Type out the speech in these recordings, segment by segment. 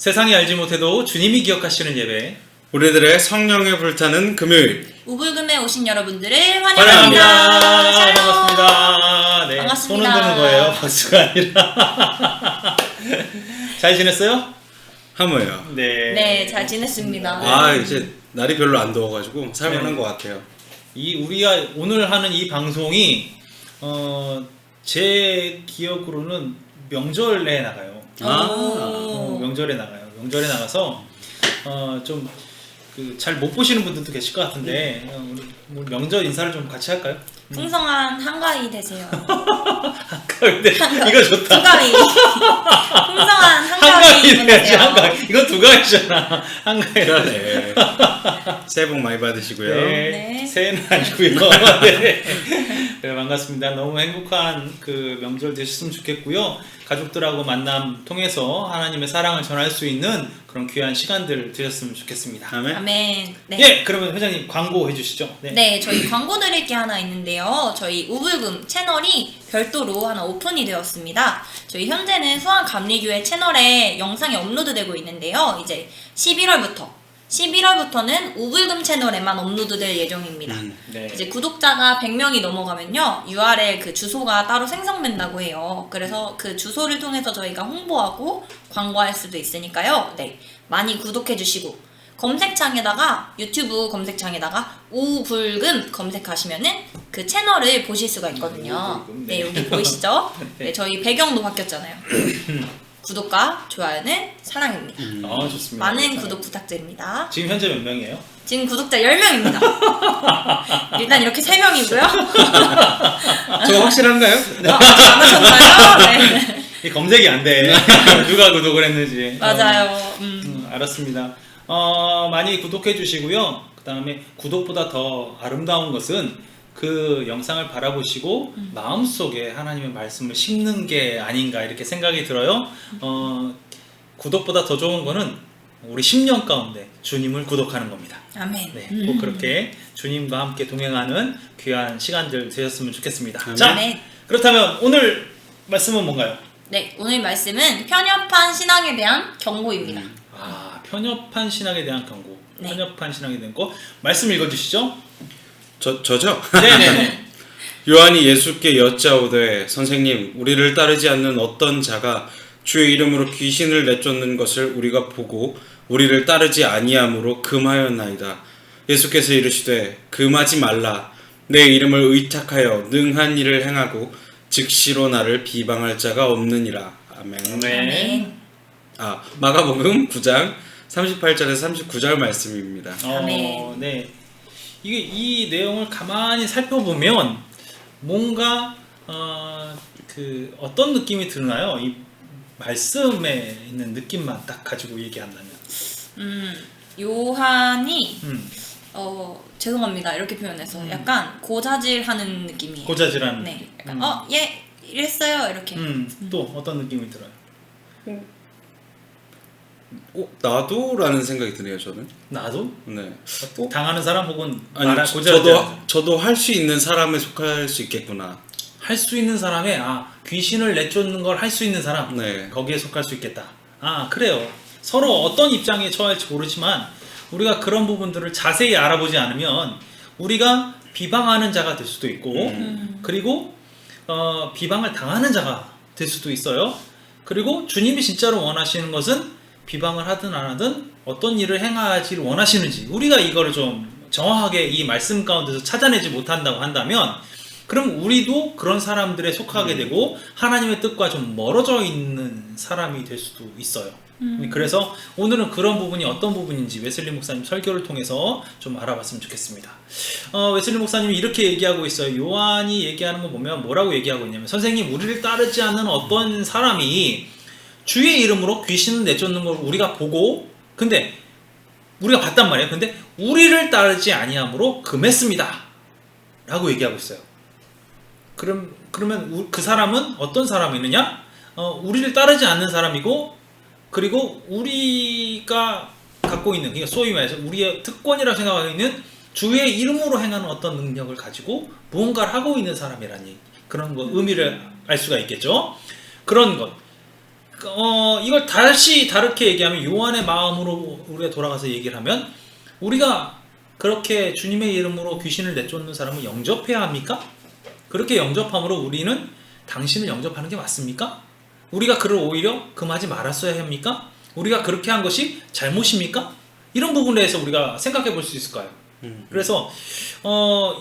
세상이 알지 못해도 주님이 기억하시는 예배 우리들의 성령에 불타는 금요일 우불금에 오신 여러분들을 환영합니다. 환영합니다. 반갑습니다. 네, 반갑습니다. 손 흔드는 거예요. 박수가 아니라. 잘 지냈어요? 하모예요. 네. 네, 잘 지냈습니다. 아 이제 날이 별로 안 더워가지고 살만한 네. 것 같아요. 우리가 오늘 하는 이 방송이 제 기억으로는 명절에 나가요. 오. 명절에 나가요. 명절에 나가서 좀 잘 못 보시는 분들도 계실 것 같은데 우리 뭐 명절 인사를 좀 같이 할까요? 풍성한 한가위 되세요. 근데 이거 좋다. 두가위. 풍성한 한가위 한가위 해야지. 보내세요. 한가위. 이거 두 가위잖아. 한가위라. 네. 새해 복 많이 받으시고요. 네. 네. 새해는 아니고요. 네. 네, 반갑습니다. 너무 행복한 그 명절 되셨으면 좋겠고요. 가족들하고 만남 통해서 하나님의 사랑을 전할 수 있는 그런 귀한 시간들 되셨으면 좋겠습니다. 아멘. 아멘. 네. 예, 그러면 회장님 광고 해주시죠. 네, 저희 광고 드릴 게 하나 있는데요. 저희 우불금 채널이 별도로 하나 오픈이 되었습니다. 저희 현재는 수원감리교회 채널에 영상이 업로드되고 있는데요. 이제 11월부터는 우불금 채널에만 업로드될 예정입니다. 네. 이제 구독자가 100명이 넘어가면요, URL 그 주소가 따로 생성된다고 해요. 그래서 그 주소를 통해서 저희가 홍보하고 광고할 수도 있으니까요. 네, 많이 구독해주시고 검색창에다가 유튜브 검색창에다가 우불금 검색하시면은 그 채널을 보실 수가 있거든요. 우불금, 네, 네. 여기 보이시죠? 네, 저희 배경도 바뀌었잖아요. 구독과 좋아요는 사랑입니다. 좋습니다. 많은 구독 부탁드립니다. 지금 현재 몇 명이에요? 지금 구독자 10명입니다. 일단 이렇게 3명이고요. 저 확실한가요? 안 하셨나요? 네. 이 검색이 안 돼. 누가 구독을 했는지. 맞아요. 알았습니다. 많이 구독해 주시고요. 그 다음에 구독보다 더 아름다운 것은 그 영상을 바라보시고 마음속에 하나님의 말씀을 심는 게 아닌가 이렇게 생각이 들어요. 구독보다 더 좋은 거는 우리 10년 가운데 주님을 구독하는 겁니다. 아멘. 네, 꼭 그렇게 주님과 함께 동행하는 귀한 시간들 되셨으면 좋겠습니다. 아멘. 자, 아멘. 그렇다면 오늘 말씀은 뭔가요? 네, 오늘 말씀은 편협한 신앙에 대한 경고입니다. 편협한 신앙에 대한 경고. 네. 편협한 신앙에 대한 거. 말씀 읽어주시죠. 저죠? 네네네. 요한이 예수께 여짜오되 선생님 우리를 따르지 않는 어떤 자가 주의 이름으로 귀신을 내쫓는 것을 우리가 보고 우리를 따르지 아니함으로 금하였나이다. 예수께서 이르시되 금하지 말라. 내 이름을 의탁하여 능한 일을 행하고 즉시로 나를 비방할 자가 없느니라. 아멘. 네. 아멘. 마가복음 9장 38절에서 39절 말씀입니다. 아멘. 네. 이 내용을 가만히 살펴보면 뭔가 어떤 느낌이 드나요? 이 말씀에 있는 느낌만 딱 가지고 얘기한다면. 요한이 음. 죄송합니다 이렇게 표현해서 약간 고자질하는 느낌이에요. 고자질하는 네. 느낌. 약간 얘 이랬어요 이렇게. 또 어떤 느낌이 들어요? 나도? 라는 생각이 드네요 저는. 나도? 네. 당하는 사람 혹은 아니, 고자질 저도 할 수 있는 사람에 속할 수 있겠구나. 할 수 있는 사람의 귀신을 내쫓는 걸 할 수 있는 사람 네. 거기에 속할 수 있겠다. 그래요. 서로 어떤 입장에 처할지 모르지만 우리가 그런 부분들을 자세히 알아보지 않으면 우리가 비방하는 자가 될 수도 있고 그리고 비방을 당하는 자가 될 수도 있어요. 그리고 주님이 진짜로 원하시는 것은 비방을 하든 안 하든 어떤 일을 행하지를 원하시는지 우리가 이거를 좀 정확하게 이 말씀 가운데서 찾아내지 못한다고 한다면 그럼 우리도 그런 사람들에 속하게 되고 하나님의 뜻과 좀 멀어져 있는 사람이 될 수도 있어요. 그래서 오늘은 그런 부분이 어떤 부분인지 웨슬리 목사님 설교를 통해서 좀 알아봤으면 좋겠습니다. 웨슬리 목사님이 이렇게 얘기하고 있어요. 요한이 얘기하는 거 보면 뭐라고 얘기하고 있냐면 선생님 우리를 따르지 않는 어떤 사람이 주의 이름으로 귀신을 내쫓는 걸 우리가 보고 근데 우리가 봤단 말이에요. 근데 우리를 따르지 아니함으로 금했습니다 라고 얘기하고 있어요. 그러면 그 사람은 어떤 사람이느냐? 우리를 따르지 않는 사람이고 그리고 우리가 갖고 있는 그러니까 소위 말해서 우리의 특권이라고 생각하고 있는 주의 이름으로 행하는 어떤 능력을 가지고 무언가를 하고 있는 사람이라니 그런 거 의미를 알 수가 있겠죠. 그런 것 이걸 다시 다르게 얘기하면 요한의 마음으로 우리가 돌아가서 얘기를 하면 우리가 그렇게 주님의 이름으로 귀신을 내쫓는 사람을 영접해야 합니까? 그렇게 영접함으로 우리는 당신을 영접하는 게 맞습니까? 우리가 그를 오히려 금하지 말았어야 합니까? 우리가 그렇게 한 것이 잘못입니까? 이런 부분에 대해서 우리가 생각해 볼 수 있을까요? 그래서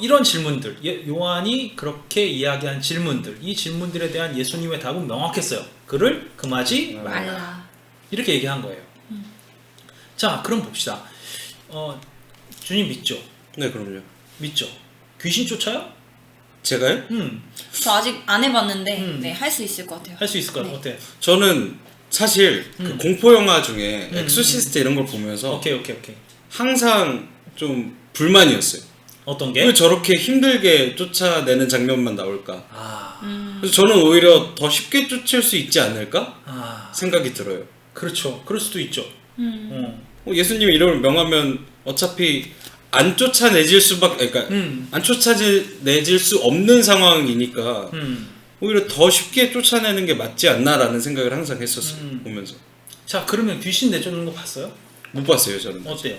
이런 질문들, 요한이 그렇게 이야기한 질문들, 이 질문들에 대한 예수님의 답은 명확했어요. 그를 금하지 말라. 말라. 이렇게 얘기한 거예요. 자, 그럼 봅시다. 주님 믿죠? 네, 그럼요. 믿죠? 귀신 쫓아요? 제가요? 저 아직 안 해봤는데 네, 할 수 있을 것 같아요. 할 수 있을 것 같아요. 네. 어때? 저는 사실 그 공포 영화 중에 엑소시스트 이런 걸 보면서 오케이. 항상 좀 불만이었어요. 어떤 게? 왜 저렇게 힘들게 쫓아내는 장면만 나올까? 아, 그래서 저는 오히려 더 쉽게 쫓을 수 있지 않을까 생각이 들어요. 그렇죠. 그럴 수도 있죠. 예수님 이름을 명하면 어차피 안 쫓아내질 수밖에, 그러니까 안 쫓아내질 수 없는 상황이니까 오히려 더 쉽게 쫓아내는 게 맞지 않나라는 생각을 항상 했었어요. 보면서. 자, 그러면 귀신 내쫓는 거 봤어요? 못 봤어요, 저는. 어때요?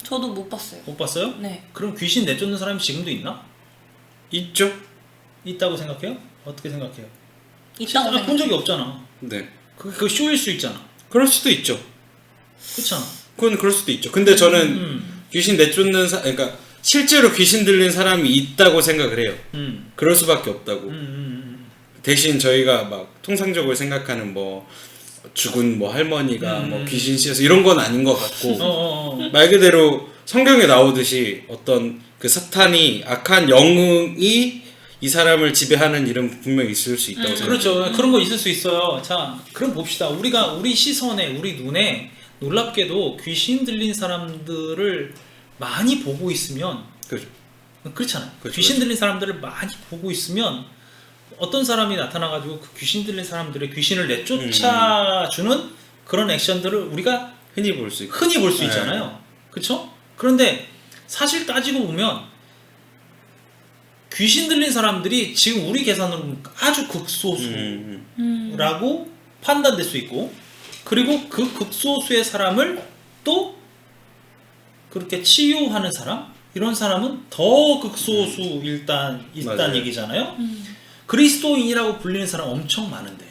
저도 못 봤어요. 못 봤어요? 네. 그럼 귀신 내쫓는 사람이 지금도 있나? 있죠? 있다고 생각해요? 어떻게 생각해요? 있다고 본 적이 없잖아. 네. 그거 쇼일 수 있잖아. 그럴 수도 있죠. 그렇잖아. 그건 그럴 수도 있죠. 근데 저는 귀신 내쫓는 그러니까 실제로 귀신 들린 사람이 있다고 생각을 해요. 그럴 수밖에 없다고. 대신 저희가 막 통상적으로 생각하는 뭐 죽은 뭐 할머니가 뭐 귀신 씌어서 이런 건 아닌 것 같고 말 그대로 성경에 나오듯이 어떤 그 사탄이 악한 영웅이 이 사람을 지배하는 일은 분명히 있을 수 있다고 생각해요. 그렇죠. 그런 거 있을 수 있어요. 자, 그럼 봅시다. 우리 시선에, 우리 눈에 놀랍게도 귀신 들린 사람들을 많이 보고 있으면 그렇죠. 그렇잖아요. 그렇죠, 귀신 그렇죠. 들린 사람들을 많이 보고 있으면 어떤 사람이 나타나가지고 그 귀신 들린 사람들의 귀신을 내쫓아주는 그런 액션들을 우리가 흔히 볼 수 있고. 흔히 볼 수 있잖아요. 그렇죠? 그런데 사실 따지고 보면 귀신 들린 사람들이 지금 우리 계산으로 보면 아주 극소수라고 판단될 수 있고, 그리고 그 극소수의 사람을 또 그렇게 치유하는 사람, 이런 사람은 더 극소수 일단 맞아요. 얘기잖아요. 그리스도인이라고 불리는 사람 엄청 많은데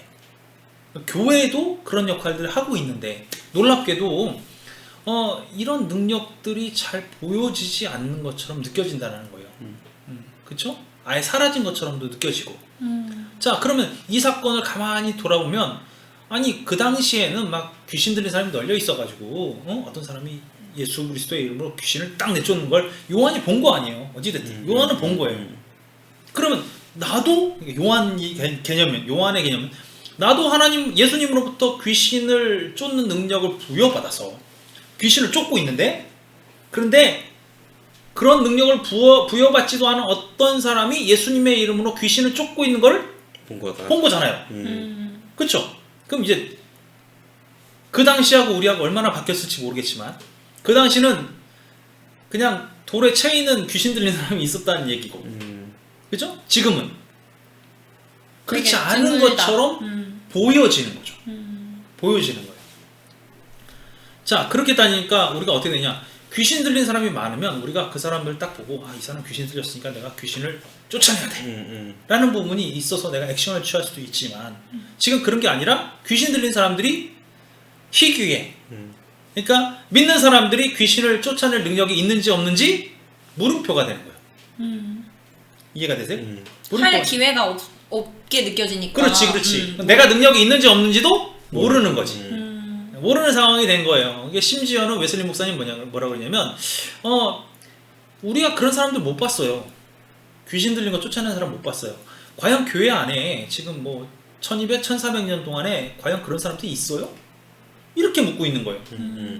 교회도 그런 역할들을 하고 있는데 놀랍게도 이런 능력들이 잘 보여지지 않는 것처럼 느껴진다는 거예요. 그렇죠? 아예 사라진 것처럼도 느껴지고. 자, 그러면 이 사건을 가만히 돌아보면 아니 그 당시에는 막 귀신 들린 사람이 널려 있어가지고 어떤 사람이 예수 그리스도의 이름으로 귀신을 딱 내쫓는 걸 요한이 본 거 아니에요. 어찌됐든 요한은 본 거예요. 그러면 나도 요한의 개념은 나도 하나님 예수님으로부터 귀신을 쫓는 능력을 부여받아서 귀신을 쫓고 있는데, 그런데 그런 능력을 부여받지도 않은 어떤 사람이 예수님의 이름으로 귀신을 쫓고 있는 걸 본 거다. 본 거잖아요. 그렇죠? 그럼 이제 그 당시하고 우리하고 얼마나 바뀌었을지 모르겠지만 그 당시는 그냥 돌에 채 있는 귀신 들린 사람이 있었다는 얘기고, 그렇죠? 지금은 그렇지 되게 않은 드물다. 것처럼 보여지는 거죠. 보여지는 거예요. 자, 그렇게 따니까 우리가 어떻게 되냐? 귀신 들린 사람이 많으면 우리가 그 사람들 딱 보고 이 사람 귀신 들렸으니까 내가 귀신을 쫓아내야 돼 라는 부분이 있어서 내가 액션을 취할 수도 있지만 지금 그런 게 아니라 귀신 들린 사람들이 희귀해. 그러니까 믿는 사람들이 귀신을 쫓아낼 능력이 있는지 없는지 물음표가 되는 거예요. 이해가 되세요? 할 기회가 없게 느껴지니까. 그렇지. 내가 능력이 있는지 없는지도 모르는 거지. 모르는 상황이 된 거예요. 이게 심지어는 웨슬리 목사님 뭐라고 그러냐면 우리가 그런 사람들 못 봤어요. 귀신 들린 거 쫓아내는 사람 못 봤어요. 과연 교회 안에 지금 뭐 1200, 1400년 동안에 과연 그런 사람들이 있어요? 이렇게 묻고 있는 거예요.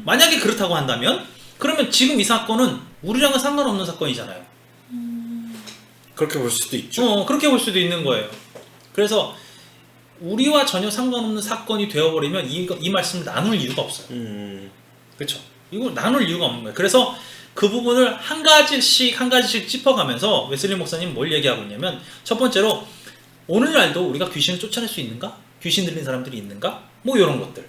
만약에 그렇다고 한다면 그러면 지금 이 사건은 우리랑은 상관없는 사건이잖아요. 그렇게 볼 수도 있죠. 그렇게 볼 수도 있는 거예요. 그래서 우리와 전혀 상관없는 사건이 되어버리면 이 말씀을 나눌 이유가 없어요. 그렇죠? 이거 나눌 이유가 없는 거예요. 그래서 그 부분을 한 가지씩 짚어가면서 웨슬리 목사님 뭘 얘기하고 있냐면 첫 번째로 오늘날도 우리가 귀신을 쫓아낼 수 있는가? 귀신 들린 사람들이 있는가? 뭐 이런 것들.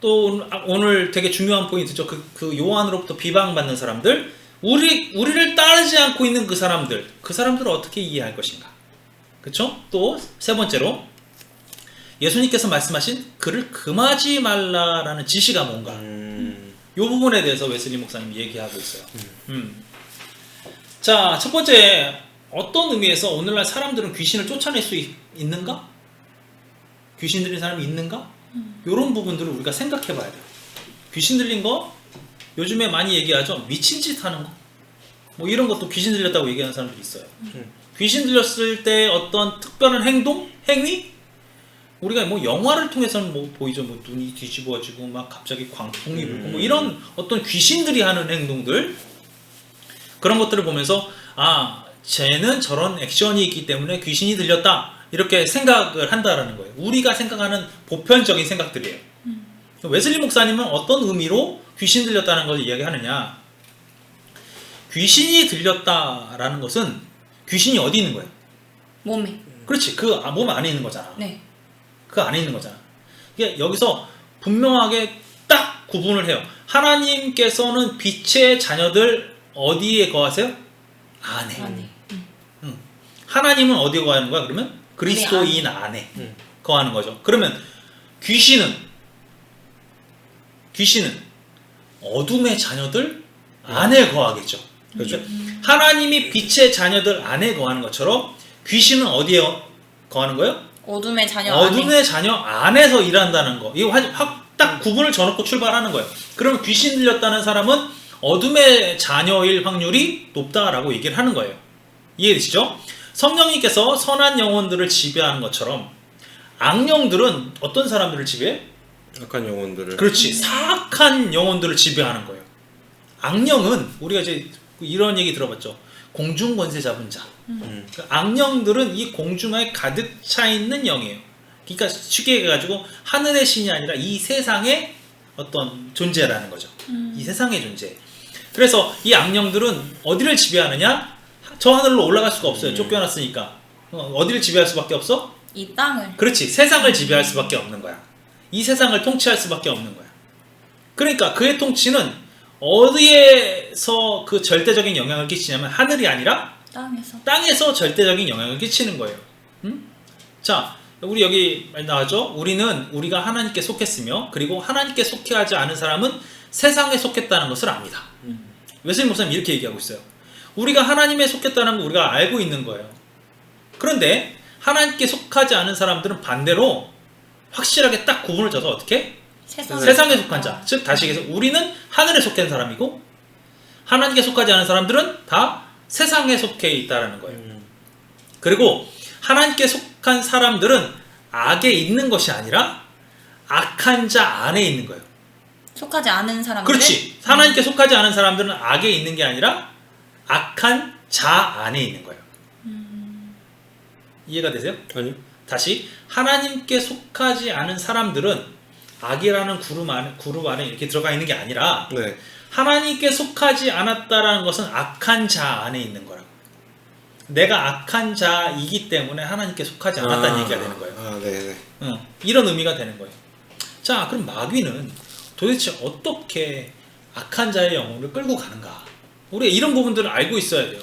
또 오늘 되게 중요한 포인트죠. 그 요한으로부터 비방받는 사람들, 우리를 따르지 않고 있는 그 사람들을 어떻게 이해할 것인가? 그렇죠? 또 세 번째로 예수님께서 말씀하신 그를 금하지 말라라는 지시가 뭔가? 이 부분에 대해서 웨슬리 목사님이 얘기하고 있어요. 자, 첫 번째, 어떤 의미에서 오늘날 사람들은 귀신을 쫓아낼 수 있는가? 귀신 들린 사람이 있는가? 이런 부분들을 우리가 생각해 봐야 돼요. 귀신 들린 거 요즘에 많이 얘기하죠. 미친 짓 하는 거. 뭐 이런 것도 귀신 들렸다고 얘기하는 사람들이 있어요. 귀신 들렸을 때 어떤 특별한 행동, 행위? 우리가 뭐 영화를 통해서는 뭐 보이죠. 뭐 눈이 뒤집어지고 막 갑자기 광풍이 불고 뭐 이런 어떤 귀신들이 하는 행동들, 그런 것들을 보면서 아, 쟤는 저런 액션이 있기 때문에 귀신이 들렸다, 이렇게 생각을 한다라는 거예요. 우리가 생각하는 보편적인 생각들이에요. 웨슬리 목사님은 어떤 의미로 귀신 들렸다는 것을 이야기하느냐? 귀신이 들렸다라는 것은 귀신이 어디 있는 거예요? 몸에. 그렇지, 그 몸 안에 있는 거잖아. 네. 그 안에 있는 거잖아. 이게 여기서 분명하게 딱 구분을 해요. 하나님께서는 빛의 자녀들 어디에 거하세요? 안에. 안에. 하나님은 어디에 거하는 거야? 그러면 그리스도인 안에 거하는 거죠. 그러면 귀신은 어둠의 자녀들 안에 거하겠죠. 그렇죠. 하나님이 빛의 자녀들 안에 거하는 것처럼 귀신은 어디에 거하는 거예요? 어둠의 자녀 어둠의 안에. 자녀 안에서 일한다는 거. 이거 확 딱 구분을 져놓고 출발하는 거예요. 그러면 귀신 들렸다는 사람은 어둠의 자녀일 확률이 높다라고 얘기를 하는 거예요. 이해되시죠? 성령님께서 선한 영혼들을 지배하는 것처럼 악령들은 어떤 사람들을 지배해? 악한 영혼들을. 그렇지, 사악한 영혼들을 지배하는 거예요. 악령은 우리가 이제 이런 얘기 들어봤죠. 공중 권세 잡은 자. 그 악령들은 이 공중에 가득 차 있는 영이에요. 그러니까 쉽게 얘기해가지고 하늘의 신이 아니라 이 세상의 어떤 존재라는 거죠. 이 세상의 존재. 그래서 이 악령들은 어디를 지배하느냐? 저 하늘로 올라갈 수가 없어요. 쫓겨났으니까. 어디를 지배할 수밖에 없어? 이 땅을. 그렇지, 세상을 지배할 수밖에 없는 거야. 이 세상을 통치할 수밖에 없는 거야. 그러니까 그의 통치는 어디에서 그 절대적인 영향을 끼치냐면 하늘이 아니라 땅에서 절대적인 영향을 끼치는 거예요. 자, 우리 여기 나왔죠? 우리가 하나님께 속했으며, 그리고 하나님께 속해하지 않은 사람은 세상에 속했다는 것을 압니다. 웨슬리 목사님 이렇게 얘기하고 있어요. 우리가 하나님에 속했다는 거 우리가 알고 있는 거예요. 그런데 하나님께 속하지 않은 사람들은 반대로 확실하게 딱 구분을 져서 어떻게? 세상에 속한 자. 즉 다시 얘기해서 우리는 하늘에 속한 사람이고, 하나님께 속하지 않은 사람들은 다 세상에 속해 있다는 거예요. 그리고 하나님께 속한 사람들은 악에 있는 것이 아니라 악한 자 안에 있는 거예요. 속하지 않은 사람들. 그렇지. 하나님께 속하지 않은 사람들은 악에 있는 게 아니라 악한 자 안에 있는 거예요. 이해가 되세요? 아니요. 다시, 하나님께 속하지 않은 사람들은 악이라는 그룹 안에 이렇게 들어가 있는 게 아니라 네. 하나님께 속하지 않았다라는 것은 악한 자 안에 있는 거라고. 내가 악한 자이기 때문에 하나님께 속하지 않았다는 얘기가 되는 거예요. 네네. 이런 의미가 되는 거예요. 자, 그럼 마귀는 도대체 어떻게 악한 자의 영혼을 끌고 가는가? 우리가 이런 부분들을 알고 있어야 돼요.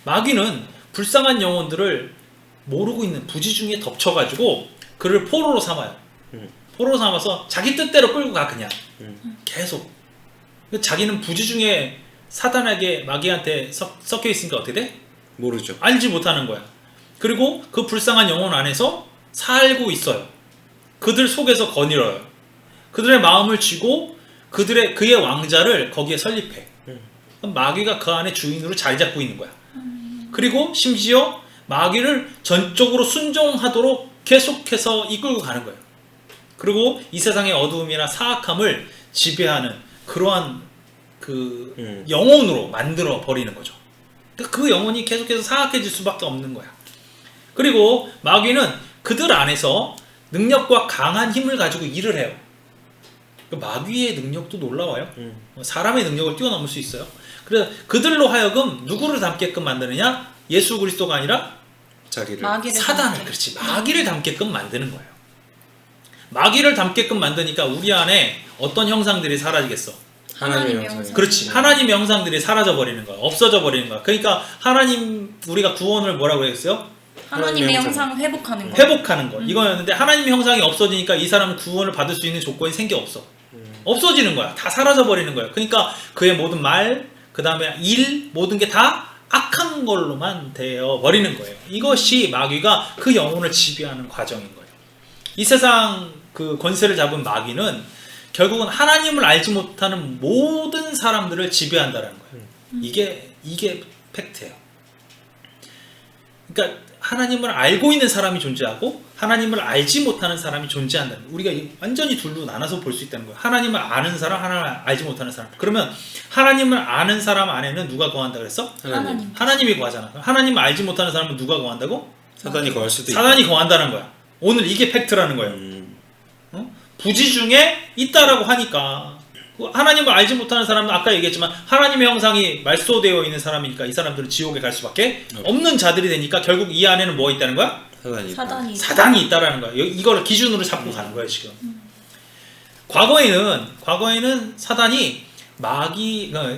마귀는 불쌍한 영혼들을 모르고 있는 부지 중에 덮쳐가지고 그를 포로로 삼아요. 포로로 삼아서 자기 뜻대로 끌고 가, 그냥. 계속. 자기는 부지 중에 사단에게, 마귀한테 섞여 있으니까 어떻게 돼? 모르죠. 알지 못하는 거야. 그리고 그 불쌍한 영혼 안에서 살고 있어요. 그들 속에서 거닐어요. 그들의 마음을 쥐고 그의 왕자를 거기에 설립해. 그럼 마귀가 그 안에 주인으로 자리 잡고 있는 거야. 그리고 심지어 마귀를 전적으로 순종하도록 계속해서 이끌고 가는 거예요. 그리고 이 세상의 어두움이나 사악함을 지배하는 그러한 그 영혼으로 만들어 버리는 거죠. 그 영혼이 계속해서 사악해질 수밖에 없는 거야. 그리고 마귀는 그들 안에서 능력과 강한 힘을 가지고 일을 해요. 마귀의 능력도 놀라워요. 사람의 능력을 뛰어넘을 수 있어요. 그래서 그들로 하여금 누구를 닮게끔 만드느냐? 예수 그리스도가 아니라 자기를 마귀를 사단을 담게. 그렇지 마귀를 담게끔 만드는 거예요. 마귀를 담게끔 만드니까 우리 안에 어떤 형상들이 사라지겠어? 하나님의 하나님의 형상이. 형상. 그렇지. 하나님의 형상들이 사라져 버리는 거야. 없어져 버리는 거야. 그러니까 하나님 우리가 구원을 뭐라고 했어요? 하나님의 하나님의 형상 회복하는 거. 회복하는 거. 이거였는데 하나님의 형상이 없어지니까 이 사람은 구원을 받을 수 있는 조건이 생겨 없어. 없어지는 거야. 다 사라져 버리는 거야. 그러니까 그의 모든 말, 그다음에 일, 모든 게 다 악한 걸로만 되어 버리는 거예요. 이것이 마귀가 그 영혼을 지배하는 과정인 거예요. 이 세상 그 권세를 잡은 마귀는 결국은 하나님을 알지 못하는 모든 사람들을 지배한다는 거예요. 이게 팩트예요. 그러니까 하나님을 알고 있는 사람이 존재하고 하나님을 알지 못하는 사람이 존재한다는 거예요. 우리가 완전히 둘로 나눠서 볼 수 있다는 거예요. 하나님을 아는 사람, 하나님을 알지 못하는 사람. 그러면 하나님을 아는 사람 안에는 누가 거한다 그랬어? 하나님. 하나님이 거하잖아. 하나님을 알지 못하는 사람은 누가 거한다고? 사단이 거할 수도 있다. 사단이 거한다는 거야. 오늘 이게 팩트라는 거예요. 어? 부지 중에 있다라고 하니까 하나님을 알지 못하는 사람은 아까 얘기했지만 하나님의 형상이 말소되어 있는 사람이니까 이 사람들은 지옥에 갈 수밖에 없는 자들이 되니까 결국 이 안에는 뭐가 있다는 거야? 사단이. 사단이. 사단이 있다라는 거야. 이걸 기준으로 잡고 가는 거예요 지금. 과거에는 사단이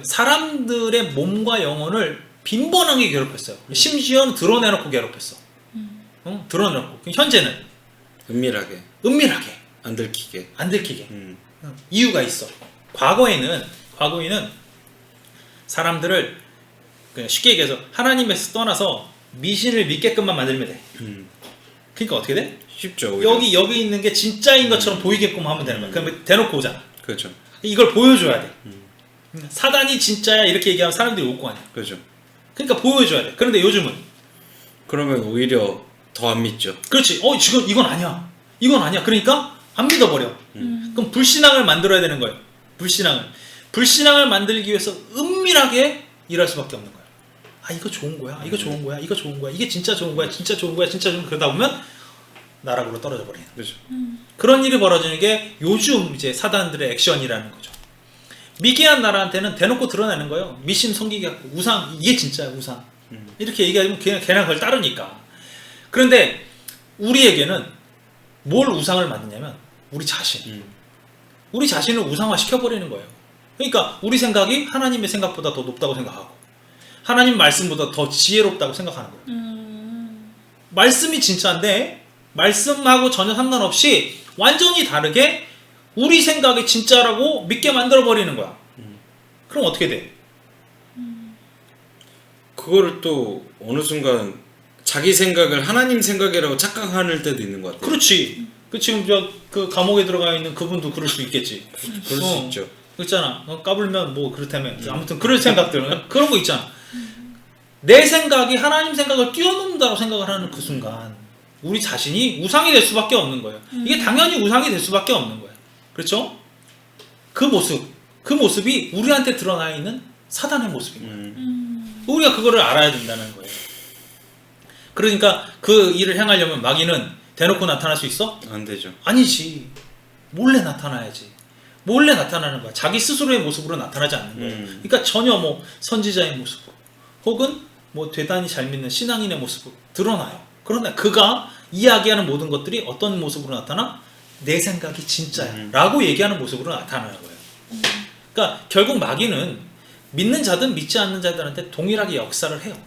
사람들의 몸과 영혼을 빈번하게 괴롭혔어요. 심지어는 드러내놓고 괴롭혔어. 드러내놓고. 현재는 은밀하게 은밀하게 안 들키게. 안 들키게. 이유가 있어. 과거에는 사람들을 그냥 쉽게 얘기해서 하나님에서 떠나서 미신을 믿게끔만 만들면 돼. 그러니까 어떻게 돼? 쉽죠. 오히려. 여기 있는 게 진짜인 것처럼 보이게끔 하면 되는 거야. 그러면 대놓고 오잖아. 그렇죠. 이걸 보여줘야 돼. 사단이 진짜야 이렇게 얘기하면 사람들이 올 거 아니야. 그렇죠. 그러니까 보여줘야 돼. 그런데 요즘은 그러면 오히려 더 안 믿죠. 그렇지. 지금 이건 아니야. 이건 아니야. 그러니까 안 믿어버려. 그럼 불신앙을 만들어야 되는 거예요. 불신앙을 만들기 위해서 은밀하게 일할 수밖에 없는 거야. 이거 좋은 거야. 이거 좋은 거야. 이거 좋은 거야. 이게 진짜 좋은 거야. 진짜 좋은 거야. 진짜 좋은 거야. 그러다 보면 나락으로 떨어져 버리는. 그렇죠. 그런 일이 벌어지는 게 요즘 이제 사단들의 액션이라는 거죠. 미개한 나라한테는 대놓고 드러내는 거예요. 미신 섬기게 갖고 우상 이게 진짜야 우상. 이렇게 얘기하면 걔는 그걸 따르니까. 그런데 우리에게는 뭘 우상을 만드냐면 우리 자신. 우리 자신을 우상화 시켜버리는 거예요. 그러니까 우리 생각이 하나님의 생각보다 더 높다고 생각하고 하나님 말씀보다 더 지혜롭다고 생각하는 거예요. 말씀이 진짜인데 말씀하고 전혀 상관없이 완전히 다르게 우리 생각이 진짜라고 믿게 만들어버리는 거야. 그럼 어떻게 돼? 그거를 또 어느 순간 자기 생각을 하나님 생각이라고 착각하는 때도 있는 것 같아요. 그렇지. 지금 그 감옥에 들어가 있는 그분도 그럴 수 있겠지. 그럴 수 있죠. 그렇잖아. 까불면 뭐 그렇다며. 아무튼 그럴 생각들 그런 거 있잖아. 내 생각이 하나님 생각을 뛰어넘는다고 생각을 하는 그 순간 우리 자신이 우상이 될 수밖에 없는 거예요. 이게 당연히 우상이 될 수밖에 없는 거예요. 그렇죠? 그 모습이 우리한테 드러나 있는 사단의 모습인 거예요. 우리가 그거를 알아야 된다는 거예요. 그러니까 그 일을 행하려면 마귀는 대놓고 나타날 수 있어? 안 되죠. 아니지. 몰래 나타나야지. 몰래 나타나는 거야. 자기 스스로의 모습으로 나타나지 않는 거예요. 그러니까 전혀 뭐 선지자의 모습으로 혹은 뭐 대단히 잘 믿는 신앙인의 모습으로 드러나요. 그러나 그가 이야기하는 모든 것들이 어떤 모습으로 나타나? 내 생각이 진짜야 라고 얘기하는 모습으로 나타나는 거예요. 그러니까 결국 마귀는 믿는 자든 믿지 않는 자들한테 동일하게 역사를 해요.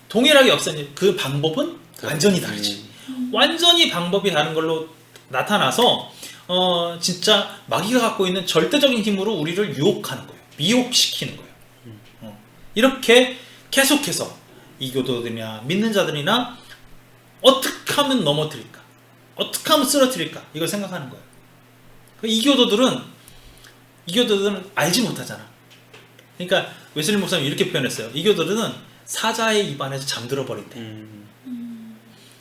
동일하게 역사는 그 방법은 완전히 다르지. 완전히 방법이 다른 걸로 나타나서 진짜 마귀가 갖고 있는 절대적인 힘으로 우리를 유혹하는 거예요. 미혹시키는 거예요. 이렇게 계속해서 이교도들이나 믿는 자들이나 어떻게 하면 넘어뜨릴까? 어떻게 하면 쓰러뜨릴까? 이걸 생각하는 거예요. 이교도들은 알지 못하잖아. 그러니까 웨슬리 목사님 이렇게 표현했어요. 이교도들은 사자의 입안에서 잠들어 버린대.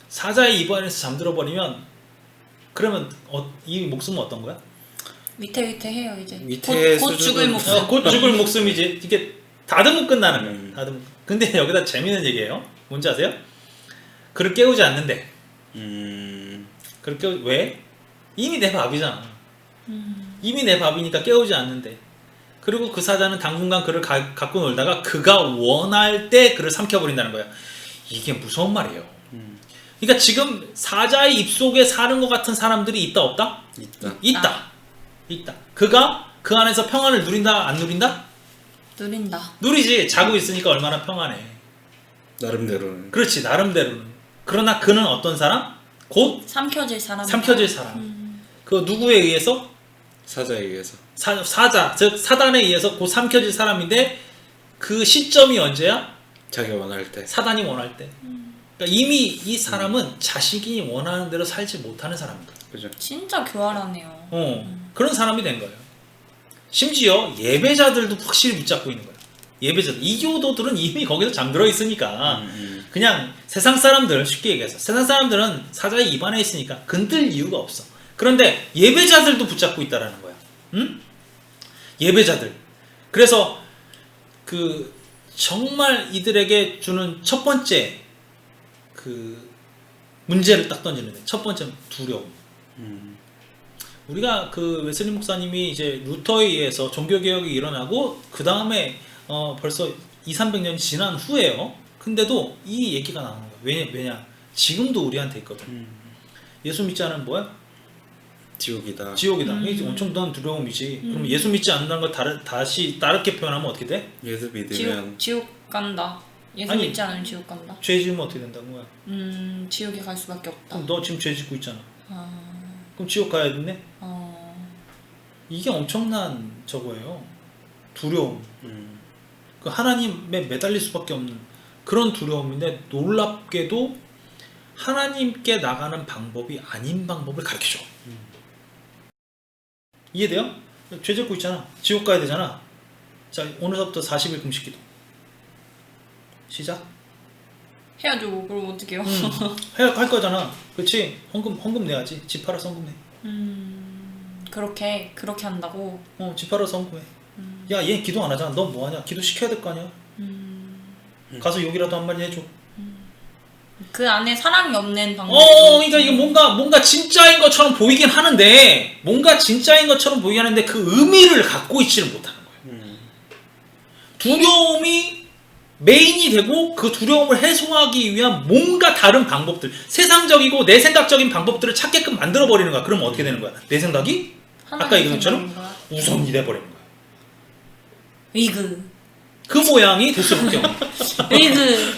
사자의 입안에서 잠들어 버리면 그러면 이 목숨은 어떤 거야? 위태위태해요 이제. 위태 곧 죽을 목숨. 곧 죽을 목숨이지. 이게 다듬고 끝나는 거예요. 다듬고. 근데 여기다 재밌는 얘기예요. 뭔지 아세요? 그를 깨우지 않는데. 그를 왜? 이미 내 밥이잖아. 이미 내 밥이니까 깨우지 않는데. 그리고 그 사자는 당분간 그를 갖고 놀다가 그가 원할 때 그를 삼켜버린다는 거예요. 이게 무서운 말이에요. 그러니까 지금 사자의 입속에 사는 것 같은 사람들이 있다 없다? 있다. 그가 그 안에서 평안을 누린다 안 누린다? 누린다. 누리지. 자고 있으니까 얼마나 평안해. 나름대로는. 그렇지, 나름대로는. 그러나 그는 어떤 사람? 곧 삼켜질 사람. 삼켜질 사람. 그 누구에 의해서? 사자에 의해서. 사자, 즉 사단에 의해서 곧 삼켜질 사람인데 그 시점이 언제야? 자기가 원할 때. 사단이 원할 때. 그러니까 이미 이 사람은 자신이 원하는 대로 살지 못하는 사람이다. 그죠. 진짜 교활하네요. 그런 사람이 된 거예요. 심지어 예배자들도 확실히 붙잡고 있는 거예요. 예배자들. 이교도들은 이미 거기서 잠들어 있으니까 그냥 세상 사람들, 쉽게 얘기해서 세상 사람들은 사자의 입안에 있으니까 건들 이유가 없어. 그런데 예배자들도 붙잡고 있다라는 거야. 예배자들. 그래서 그 정말 이들에게 주는 첫 번째 그 문제를 딱 던지는데, 첫 번째는 두려움. 우리가 그 웨슬리 목사님이 이제 루터에 의해서 종교개혁이 일어나고 그 다음에 벌써 200~300년이 지난 후에요. 근데도 이 얘기가 나오는 거야. 왜냐? 지금도 우리한테 있거든. 예수 믿지 않으면 뭐야? 지옥이다. 이게 엄청난 두려움이지. 그럼 예수 믿지 않는다는 걸 다시 다르게 표현하면 어떻게 돼? 예수 믿으면 지옥 간다. 예수 아니, 믿지 않으면 지옥 간다. 죄 지으면 어떻게 된다는 거야? 지옥에 갈 수밖에 없다. 그럼 너 지금 죄 짓고 있잖아. 아, 그럼 지옥 가야 되네? 어, 이게 엄청난 저거예요. 두려움. 그 하나님에 매달릴 수밖에 없는 그런 두려움인데, 놀랍게도 하나님께 나가는 방법이 아닌 방법을 가르쳐줘. 이해돼요? 죄 짓고 있잖아. 지옥 가야 되잖아. 자, 오늘부터 40일 금식 기도. 시작. 해야죠. 그럼 어떡해요? 할 거잖아. 그렇지? 헌금 내야지. 집 팔아서 헌금 내. 그렇게 한다고. 집 팔아서 헌금해. 야, 얘 기도 안 하잖아. 너 뭐 하냐? 기도 시켜야 될 거 아니야. 가서 욕이라도 한 마디 해줘. 그 안에 사랑이 없는 방법. 그러니까 이게 뭔가 진짜인 것처럼 보이긴 하는데, 그 의미를 갖고 있지는 못하는 거예요. 두려움이 메인이 되고 그 두려움을 해소하기 위한 뭔가 다른 방법들, 세상적이고 내 생각적인 방법들을 찾게끔 만들어 버리는 거야. 그러면 어떻게 되는 거야? 내 생각이 아까 얘기한 것처럼 우선이 돼 버리는 거야. 이그. 그 모양이 될 수밖에 없는 거야. 이그.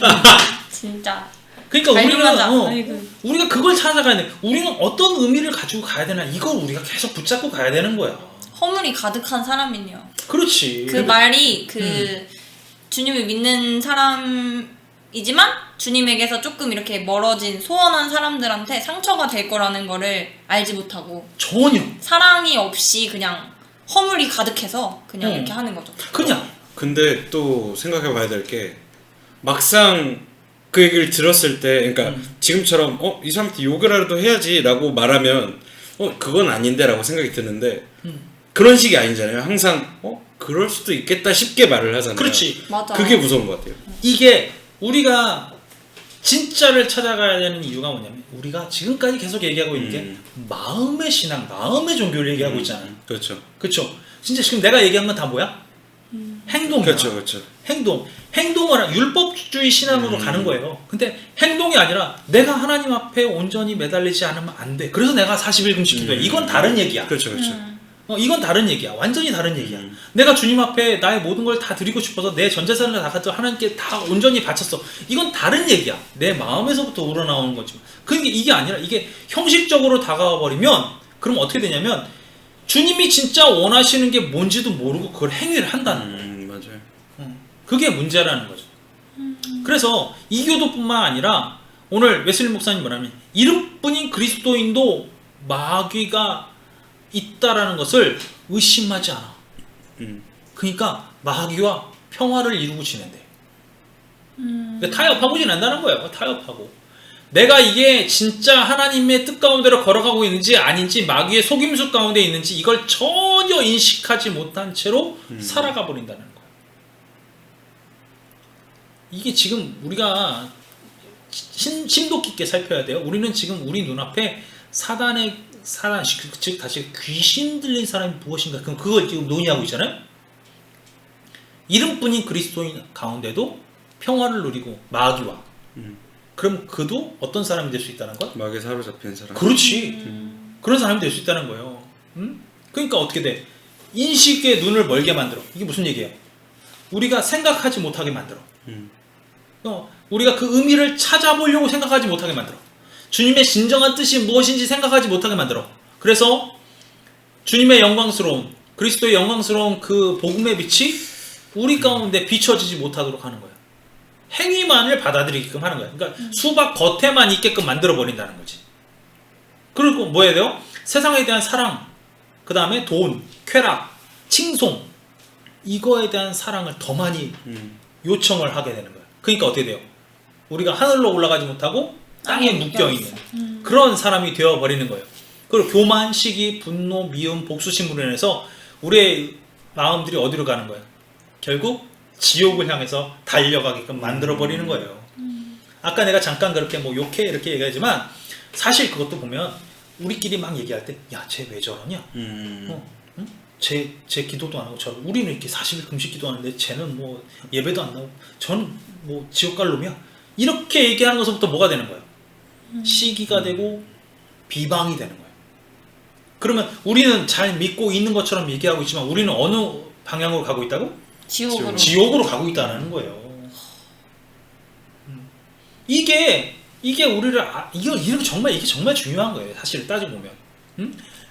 진짜. 그러니까 아이고. 우리가 그걸 찾아가야 돼. 우리는 어떤 의미를 가지고 가야 되나, 이걸 우리가 계속 붙잡고 가야 되는 거야. 허물이 가득한 사람이네요. 그렇지. 그 말이 주님을 믿는 사람이지만 주님에게서 조금 이렇게 멀어진 소원한 사람들한테 상처가 될 거라는 거를 알지 못하고 전혀. 사랑이 없이 그냥 허물이 가득해서 그냥 이렇게 하는 거죠. 그냥. 근데 또 생각해 봐야 될 게, 막상 그 얘기를 들었을 때, 그러니까 지금처럼 이 사람한테 욕이라도 해야지 라고 말하면 그건 아닌데 라고 생각이 드는데, 그런 식이 아니잖아요. 항상 그럴 수도 있겠다 싶게 말을 하잖아요. 그렇지. 맞아. 그게 무서운 것 같아요. 이게 우리가 진짜를 찾아가야 되는 이유가 뭐냐면, 우리가 지금까지 계속 얘기하고 있는 게 마음의 신앙, 마음의 종교를 얘기하고 있잖아요. 그렇죠. 그렇죠. 진짜 지금 내가 얘기한 건 다 뭐야? 행동이야. 그렇죠. 행동을 율법주의 신앙으로 가는 거예요. 근데 행동이 아니라 내가 하나님 앞에 온전히 매달리지 않으면 안 돼. 그래서 내가 40일 금식 기도해. 이건 다른 얘기야. 그렇죠. 이건 다른 얘기야. 완전히 다른 얘기야. 내가 주님 앞에 나의 모든 걸 다 드리고 싶어서 내 전 재산을 다 갖다 하나님께 다 온전히 바쳤어. 이건 다른 얘기야. 내 마음에서부터 우러나오는 거지. 그게 이게 아니라, 이게 형식적으로 다가와 버리면, 그럼 어떻게 되냐면 주님이 진짜 원하시는 게 뭔지도 모르고 그걸 행위를 한다는 거예요. 맞아요. 그게 문제라는 거죠. 그래서 이교도뿐만 아니라 오늘 웨슬리 목사님 뭐냐면, 이름뿐인 그리스도인도 마귀가 있다라는 것을 의심하지 않아. 그러니까 마귀와 평화를 이루고 지낸대. 타협하고 지낸다는 거예요. 타협하고. 내가 이게 진짜 하나님의 뜻 가운데로 걸어가고 있는지 아닌지, 마귀의 속임수 가운데 있는지, 이걸 전혀 인식하지 못한 채로 살아가 버린다는 거예요. 이게 지금 우리가 심도 깊게 살펴야 돼요. 우리는 지금 우리 눈앞에 사단, 즉 다시 귀신 들린 사람이 무엇인가, 그럼 그걸 지금 논의하고 있잖아요. 이름뿐인 그리스도인 가운데도 평화를 누리고 마귀와 그럼 그도 어떤 사람이 될 수 있다는 거야? 막에 사로잡힌 사람. 그렇지. 그런 사람이 될 수 있다는 거예요. 그러니까 어떻게 돼? 인식의 눈을 멀게 만들어. 이게 무슨 얘기예요? 우리가 생각하지 못하게 만들어. 우리가 그 의미를 찾아보려고 생각하지 못하게 만들어. 주님의 진정한 뜻이 무엇인지 생각하지 못하게 만들어. 그래서 주님의 영광스러운, 그리스도의 영광스러운 그 복음의 빛이 우리 가운데 비춰지지 못하도록 하는 거예요. 행위만을 받아들이게끔 하는 거예요. 그러니까 수박 겉에만 있게끔 만들어 버린다는 거지. 그리고 뭐 해야 돼요? 세상에 대한 사랑, 그 다음에 돈, 쾌락, 칭송, 이거에 대한 사랑을 더 많이 요청을 하게 되는 거예요. 그러니까 어떻게 돼요? 우리가 하늘로 올라가지 못하고 땅에 묶여있는 그런 사람이 되어버리는 거예요. 그리고 교만, 시기, 분노, 미움, 복수심으로 인해서 우리의 마음들이 어디로 가는 거예요? 결국 지옥을 향해서 달려가게끔 만들어버리는 거예요. 아까 내가 잠깐 그렇게 뭐 욕해 이렇게 얘기하지만 사실 그것도 보면 우리끼리 막 얘기할 때 야, 쟤 왜 저러냐? 쟤 기도도 안 하고 우리는 이렇게 40일 금식 기도하는데 쟤는 뭐 예배도 안 나오고 저는 뭐 지옥 갈 놈이야? 이렇게 얘기하는 것부터 뭐가 되는 거예요? 시기가 되고 비방이 되는 거예요. 그러면 우리는 잘 믿고 있는 것처럼 얘기하고 있지만 우리는 어느 방향으로 가고 있다고? 지옥으로 가고 있다는 거예요. 이게 우리를 이게 정말 중요한 거예요. 사실 따지고 보면.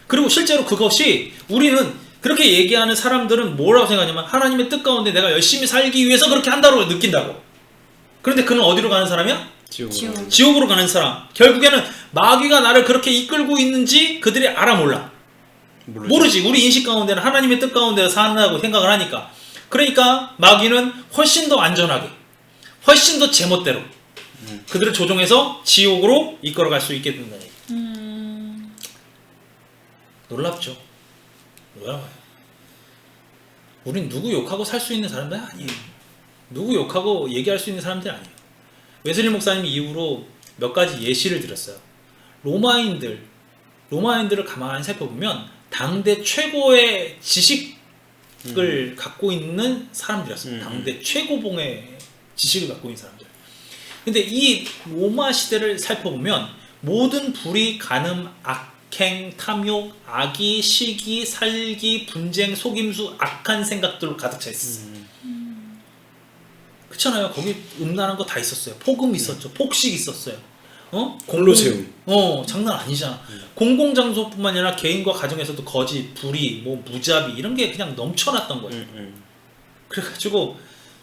그리고 실제로 그것이 우리는 그렇게 얘기하는 사람들은 뭐라고 생각하냐면 하나님의 뜻 가운데 내가 열심히 살기 위해서 그렇게 한다고 느낀다고. 그런데 그는 어디로 가는 사람이야? 지옥으로 가는 사람. 결국에는 마귀가 나를 그렇게 이끌고 있는지 그들이 알아 몰라. 모르지. 우리 인식 가운데는 하나님의 뜻 가운데 산다고 생각을 하니까. 그러니까 마귀는 훨씬 더 안전하게, 훨씬 더 제멋대로 그들을 조종해서 지옥으로 이끌어갈 수 있게 된다는 얘기. 놀랍죠. 놀라워요. 우린 누구 욕하고 살 수 있는 사람들이 아니에요. 누구 욕하고 얘기할 수 있는 사람들이 아니에요. 웨슬리 목사님 이후로 몇 가지 예시를 드렸어요. 로마인들을 가만히 살펴보면 당대 최고의 지식을 갖고 있는 사람들이었어요. 당대 최고봉의 지식을 갖고 있는 사람들. 근데 이 로마 시대를 살펴보면 모든 불의, 간음, 악행, 탐욕, 악의, 시기, 살기, 분쟁, 속임수, 악한 생각들로 가득 차 있었어요. 그렇잖아요. 거기 음란한 거 다 있었어요. 폭음 있었죠. 폭식 있었어요. 콜로세움. 장난 아니잖아. 공공장소뿐만 아니라 개인과 가정에서도 거짓, 불의, 뭐 무자비 이런 게 그냥 넘쳐났던 거예요. 그래가지고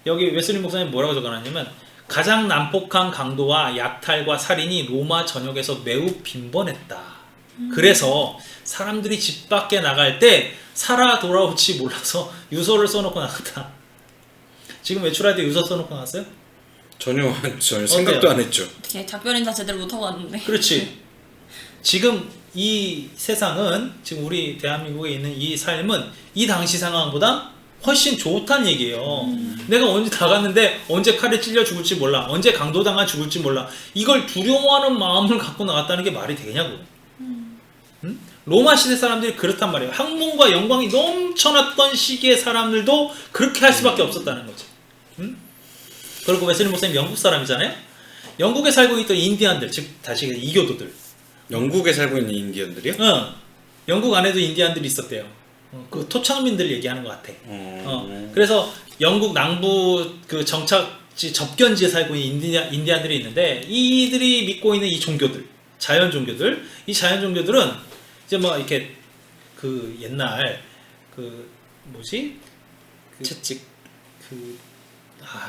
여기 웨슬리 목사님 뭐라고 적어놨냐면 가장 난폭한 강도와 약탈과 살인이 로마 전역에서 매우 빈번했다. 그래서 사람들이 집 밖에 나갈 때 살아 돌아올지 몰라서 유서를 써놓고 나갔다. 지금 외출할 때 유서 써놓고 나갔어요? 전혀 생각도 안 했죠. 어떻게 작별 인사 제대로 못하고 왔는데. 그렇지. 지금 이 세상은, 지금 우리 대한민국에 있는 이 삶은 이 당시 상황보다 훨씬 좋다는 얘기예요. 내가 언제 나갔는데 언제 칼에 찔려 죽을지 몰라, 언제 강도당하 죽을지 몰라, 이걸 두려워하는 마음을 갖고 나갔다는 게 말이 되냐고. 로마 시대 사람들이 그렇단 말이에요. 학문과 영광이 넘쳐났던 시기의 사람들도 그렇게 할 수밖에 없었다는 거죠. 그리고 웨슬리 목사님 영국 사람이잖아요. 영국에 살고 있던 인디안들, 즉 다시 이교도들. 영국에 살고 있는 인디언들이요? 영국 안에도 인디안들이 있었대요. 그 토착민들 얘기하는 것 같아. 그래서 영국 남부 그 정착지 접견지에 살고 있는 인디안들이 있는데, 이들이 믿고 있는 이 종교들, 자연 종교들, 이 자연 종교들은 이제 뭐 이렇게 그 옛날 그 뭐지? 그 채찍.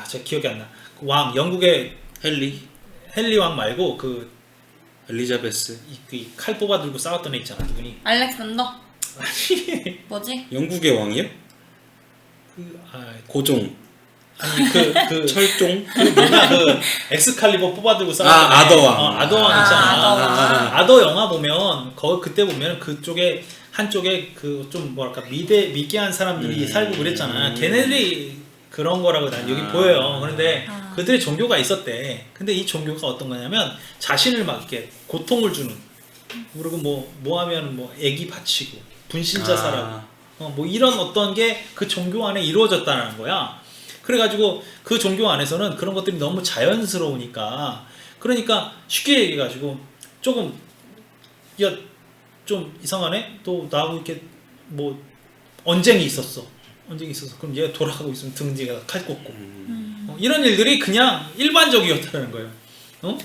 저 기억이 안 나. 그 왕, 영국의 헨리 왕 말고 그 엘리자베스. 이 칼 뽑아 들고 싸웠던 애 있잖아, 누구니? 알렉산더? 아니. 뭐지? 영국의 왕이요? 고종. 아니 그 철종. 그 엑스칼리버 뽑아 들고 싸웠던 아더왕. 아더왕 있잖아. 아더왕. 아더 영화 보면 그때 보면 그쪽에 한쪽에 그 좀 뭐랄까 미개한 사람들이 살고 그랬잖아. 걔네들이 그런 거라고 난 여기 보여요. 그런데 그들의 종교가 있었대. 근데 이 종교가 어떤 거냐면 자신을 막 이렇게 고통을 주는, 그리고 뭐 하면 뭐 애기 바치고 분신자 사라고 뭐 이런 어떤 게 그 종교 안에 이루어졌다는 거야. 그래가지고 그 종교 안에서는 그런 것들이 너무 자연스러우니까 그러니까 쉽게 얘기해가지고 조금 야 좀 이상하네 또 나하고 이렇게 뭐 언쟁이 있었어 그럼 얘 돌아가고 있으면 등 뒤에 칼 꽂고 이런 일들이 그냥 일반적이었다는 거예요.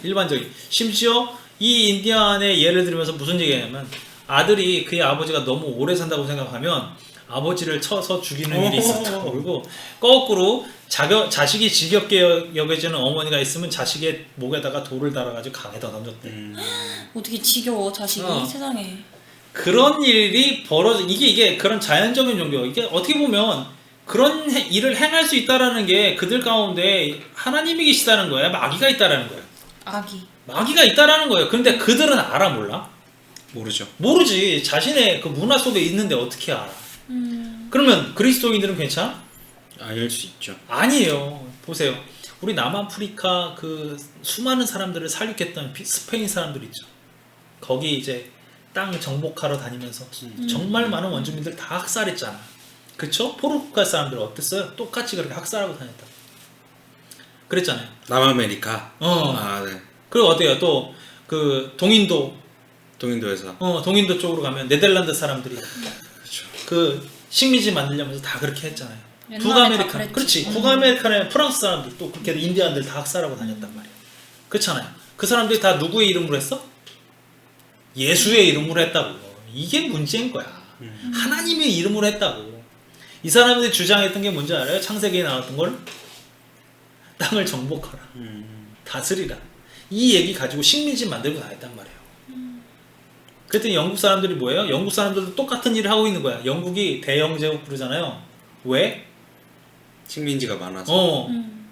일반적인. 심지어 이 인디안의 예를 들면서 무슨 얘기냐면 아들이 그의 아버지가 너무 오래 산다고 생각하면 아버지를 쳐서 죽이는 일이 있었다고. 그리고 거꾸로 자식이 지겹게 여겨지는 어머니가 있으면 자식의 목에다가 돌을 달아가지고 강에다 던졌대. 어떻게 지겨워 자식이 세상에. 그런 일이 이게 그런 자연적인 종교. 이게 어떻게 보면 그런 일을 행할 수 있다라는 게 그들 가운데 하나님이 계시다는 거야, 마귀가 있다라는 거야. 마귀가 있다라는 거예요. 그런데 그들은 알아 몰라? 모르죠. 모르지. 자신의 그 문화 속에 있는데 어떻게 알아? 그러면 그리스도인들은 괜찮아? 알 수 있죠. 아니에요. 보세요. 우리 남아프리카 그 수많은 사람들을 살육했던 스페인 사람들 있죠. 거기 이제 땅 정복하러 다니면서 정말 많은 원주민들 다 학살했잖아. 그쵸? 포르투갈 사람들 어땠어요? 똑같이 그렇게 학살하고 다녔다. 그랬잖아요. 남아메리카. 네. 그리고 어때요? 또 그 동인도에서. 동인도 쪽으로 가면 네덜란드 사람들이 그렇죠. 그 식민지 만들려면서 다 그렇게 했잖아요. 옛날에 북아메리카, 다 그렇지. 북아메리카의 프랑스 사람들 또 그렇게 인디안들 다 학살하고 다녔단 말이야. 그렇잖아요. 그 사람들이 다 누구의 이름으로 했어? 예수의 이름으로 했다고. 이게 문제인 거야. 하나님의 이름으로 했다고. 이 사람들이 주장했던 게 뭔지 알아요? 창세기에 나왔던 걸 땅을 정복하라, 다스리라. 이 얘기 가지고 식민지 만들고 다녔단 말이에요. 그랬더니 영국 사람들이 뭐예요? 영국 사람들도 똑같은 일을 하고 있는 거야. 영국이 대영 제국 부르잖아요. 왜? 식민지가 많아서.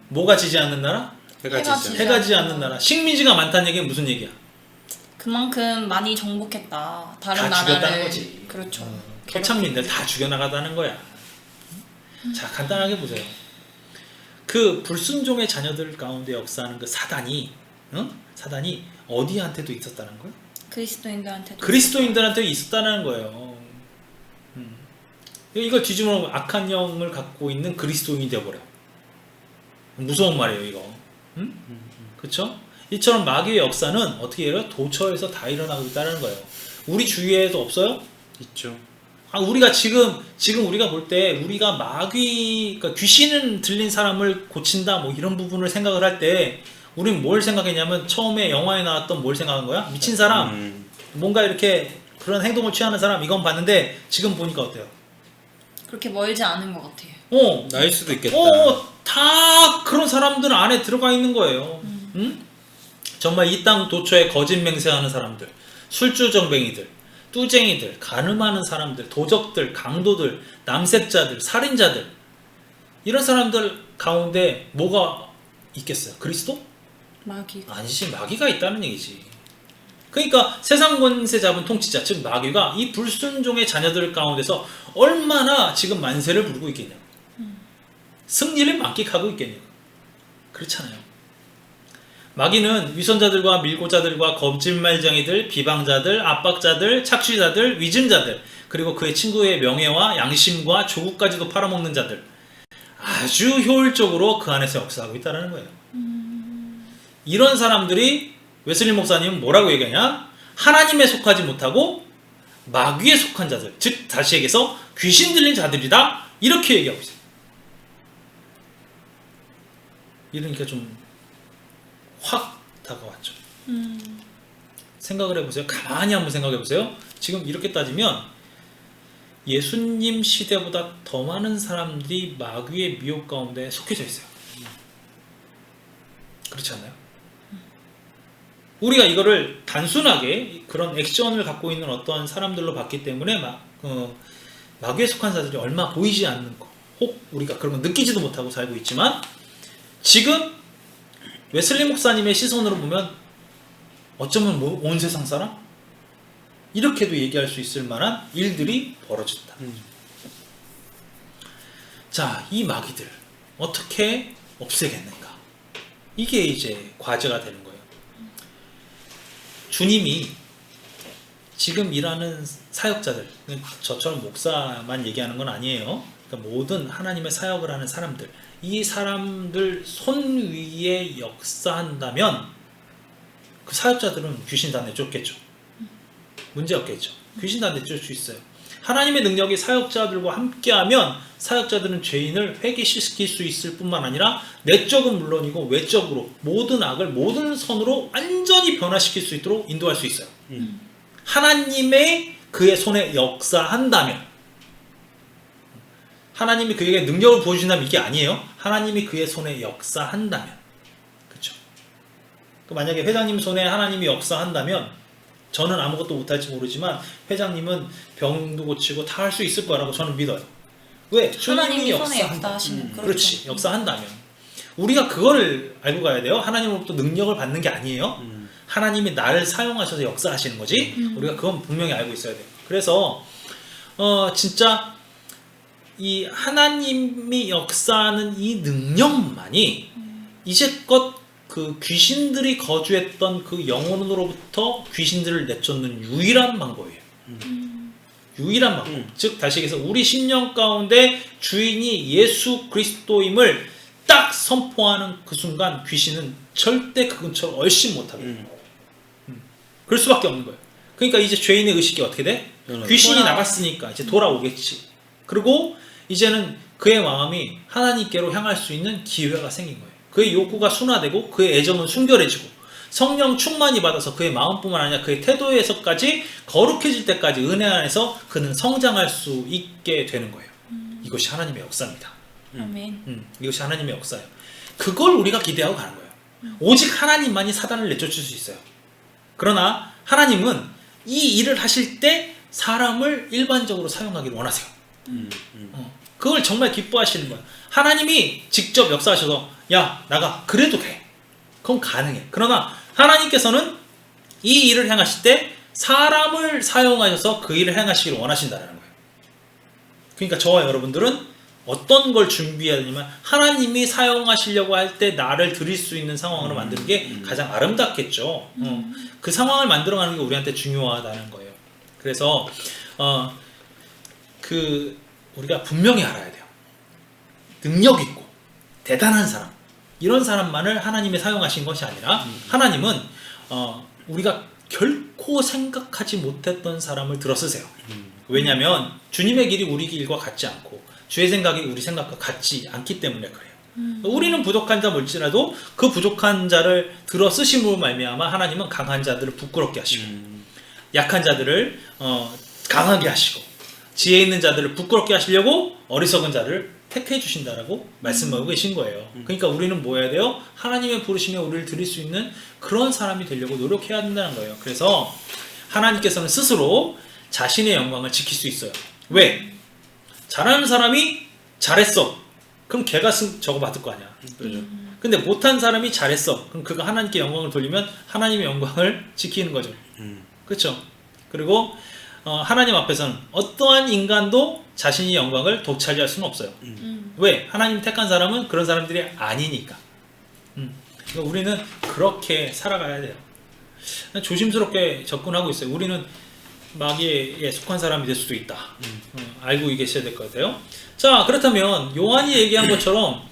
뭐가 지지 않는 나라? 해가 지죠. 해가 지지 않는 나라. 식민지가 많다는 얘기는 무슨 얘기야? 그만큼 많이 정복했다. 다른 다 나라를. 죽였다는 거지. 그렇죠. 토착민들 다 죽여나가다는 거야. 자, 간단하게 보세요. 그 불순종의 자녀들 가운데 역사하는 그 사단이 어디한테도 있었다는 거야? 그리스도인들한테 있었다는 거예요. 이걸 뒤집어 놓으면 악한 영을 갖고 있는 그리스도인이 되어버려. 무서운 말이에요, 이거. 그쵸? 이처럼 마귀의 역사는 어떻게 해요? 도처에서 다 일어나고 있다는 거예요. 우리 주위에도 없어요? 있죠. 우리가 지금 우리가 볼 때 우리가 마귀, 그러니까 귀신은 들린 사람을 고친다 뭐 이런 부분을 생각을 할 때 우린 뭘 생각했냐면 처음에 영화에 나왔던 뭘 생각한 거야? 미친 사람, 뭔가 이렇게 그런 행동을 취하는 사람 이건 봤는데 지금 보니까 어때요? 그렇게 멀지 않은 것 같아요. 나일 수도 있겠다. 다 그런 사람들 안에 들어가 있는 거예요. 정말 이 땅 도처에 거짓 맹세하는 사람들, 술주정뱅이들, 뚜쟁이들, 가늠하는 사람들, 도적들, 강도들, 남색자들, 살인자들, 이런 사람들 가운데 뭐가 있겠어요? 그리스도? 마귀. 아니지, 마귀가 있다는 얘기지. 그러니까 세상 권세 잡은 통치자, 즉 마귀가 이 불순종의 자녀들 가운데서 얼마나 지금 만세를 부르고 있겠냐, 승리를 만끽하고 있겠냐. 그렇잖아요. 마귀는 위선자들과 밀고자들과 거짓말쟁이들, 비방자들, 압박자들, 착취자들, 위증자들, 그리고 그의 친구의 명예와 양심과 조국까지도 팔아먹는 자들, 아주 효율적으로 그 안에서 역사하고 있다는 거예요. 이런 사람들이 웨슬리 목사님은 뭐라고 얘기하냐? 하나님에 속하지 못하고 마귀에 속한 자들, 즉 다시 얘기해서 귀신 들린 자들이다, 이렇게 얘기하고 있어요. 이러니까 좀 확 다가왔죠. 생각을 해보세요. 가만히 한번 생각해보세요. 지금 이렇게 따지면 예수님 시대보다 더 많은 사람들이 마귀의 미혹 가운데 속해져 있어요. 그렇지 않나요? 우리가 이거를 단순하게 그런 액션을 갖고 있는 어떤 사람들로 봤기 때문에 마귀에 속한 자들이 얼마 보이지 않는 거, 혹 우리가 그런 거 느끼지도 못하고 살고 있지만, 지금 웨슬리 목사님의 시선으로 보면 어쩌면 온 세상 사람? 이렇게도 얘기할 수 있을 만한 일들이 벌어진다. 자, 이 마귀들 어떻게 없애겠는가? 이게 이제 과제가 되는 거예요. 주님이 지금 일하는 사역자들, 저처럼 목사만 얘기하는 건 아니에요. 그러니까 모든 하나님의 사역을 하는 사람들, 이 사람들 손 위에 역사한다면 그 사역자들은 귀신 다 내쫓겠죠. 문제 없겠죠. 귀신 다 내쫓을 수 있어요. 하나님의 능력이 사역자들과 함께하면 사역자들은 죄인을 회개시킬 수 있을 뿐만 아니라 내적은 물론이고 외적으로 모든 악을 모든 선으로 완전히 변화시킬 수 있도록 인도할 수 있어요. 하나님의 그의 손에 역사한다면, 하나님이 그에게 능력을 보여준다면 이게 아니에요. 하나님이 그의 손에 역사한다면, 그렇죠. 만약에 회장님 손에 하나님이 역사한다면 저는 아무것도 못할지 모르지만 회장님은 병도 고치고 다 할 수 있을 거라고 저는 믿어요. 왜? 하나님이 주님이 손에 역사한다. 역사하시는 그렇지. 역사한다면 우리가 그거를 알고 가야 돼요. 하나님으로부터 능력을 받는 게 아니에요. 하나님이 나를 사용하셔서 역사하시는 거지. 우리가 그건 분명히 알고 있어야 돼요. 그래서 진짜 이 하나님이 역사하는 이 능력만이 이제껏 그 귀신들이 거주했던 그 영혼으로부터 귀신들을 내쫓는 유일한 방법이에요. 유일한 방법. 즉 다시 얘기해서 우리 심령 가운데 주인이 예수 그리스도임을 딱 선포하는 그 순간 귀신은 절대 그 근처를 얼씬 못하게 돼요. 그럴 수밖에 없는 거예요. 그러니까 이제 죄인의 의식이 어떻게 돼? 귀신이 나갔으니까 이제 돌아오겠지. 그리고 이제는 그의 마음이 하나님께로 향할 수 있는 기회가 생긴 거예요. 그의 욕구가 순화되고 그의 애정은 순결해지고 성령 충만이 받아서 그의 마음뿐만 아니라 그의 태도에서까지 거룩해질 때까지 은혜 안에서 그는 성장할 수 있게 되는 거예요. 이것이 하나님의 역사입니다. 아멘. 이것이 하나님의 역사예요. 그걸 우리가 기대하고 가는 거예요. 오직 하나님만이 사단을 내쫓을 수 있어요. 그러나 하나님은 이 일을 하실 때 사람을 일반적으로 사용하기를 원하세요. 그걸 정말 기뻐하시는 거예요. 하나님이 직접 역사하셔서 야 나가 그래도 돼. 그건 가능해. 그러나 하나님께서는 이 일을 행하실 때 사람을 사용하셔서 그 일을 행하시기를 원하신다는 거예요. 그러니까 저와 여러분들은 어떤 걸 준비해야 되냐면 하나님이 사용하시려고 할 때 나를 드릴 수 있는 상황으로 만드는 게 가장 아름답겠죠. 그 상황을 만들어가는 게 우리한테 중요하다는 거예요. 그래서 우리가 분명히 알아야 돼요. 능력 있고 대단한 사람, 이런 사람만을 하나님이 사용하신 것이 아니라 하나님은 우리가 결코 생각하지 못했던 사람을 들어 쓰세요. 왜냐하면 주님의 길이 우리 길과 같지 않고 주의 생각이 우리 생각과 같지 않기 때문에 그래요. 우리는 부족한 자 몰지라도 그 부족한 자를 들어 쓰심으로 말미암아 하나님은 강한 자들을 부끄럽게 하시고 약한 자들을 강하게 하시고 지혜 있는 자들을 부끄럽게 하시려고 어리석은 자를 택해 주신다라고 말씀하고 계신 거예요. 그러니까 우리는 뭐 해야 돼요? 하나님의 부르심에 우리를 드릴 수 있는 그런 사람이 되려고 노력해야 된다는 거예요. 그래서 하나님께서는 스스로 자신의 영광을 지킬 수 있어요. 왜? 잘하는 사람이 잘했어. 그럼 걔가 저거 받을 거 아니야. 근데 못한 사람이 잘했어. 그럼 그가 하나님께 영광을 돌리면 하나님의 영광을 지키는 거죠. 그렇죠? 그리고 하나님 앞에서는 어떠한 인간도 자신의 영광을 독차지할 수는 없어요. 왜? 하나님 택한 사람은 그런 사람들이 아니니까. 그러니까 우리는 그렇게 살아가야 돼요. 조심스럽게 접근하고 있어요. 우리는 마귀에 속한 사람이 될 수도 있다. 알고 계셔야 될 것 같아요. 자, 그렇다면 요한이 얘기한 것처럼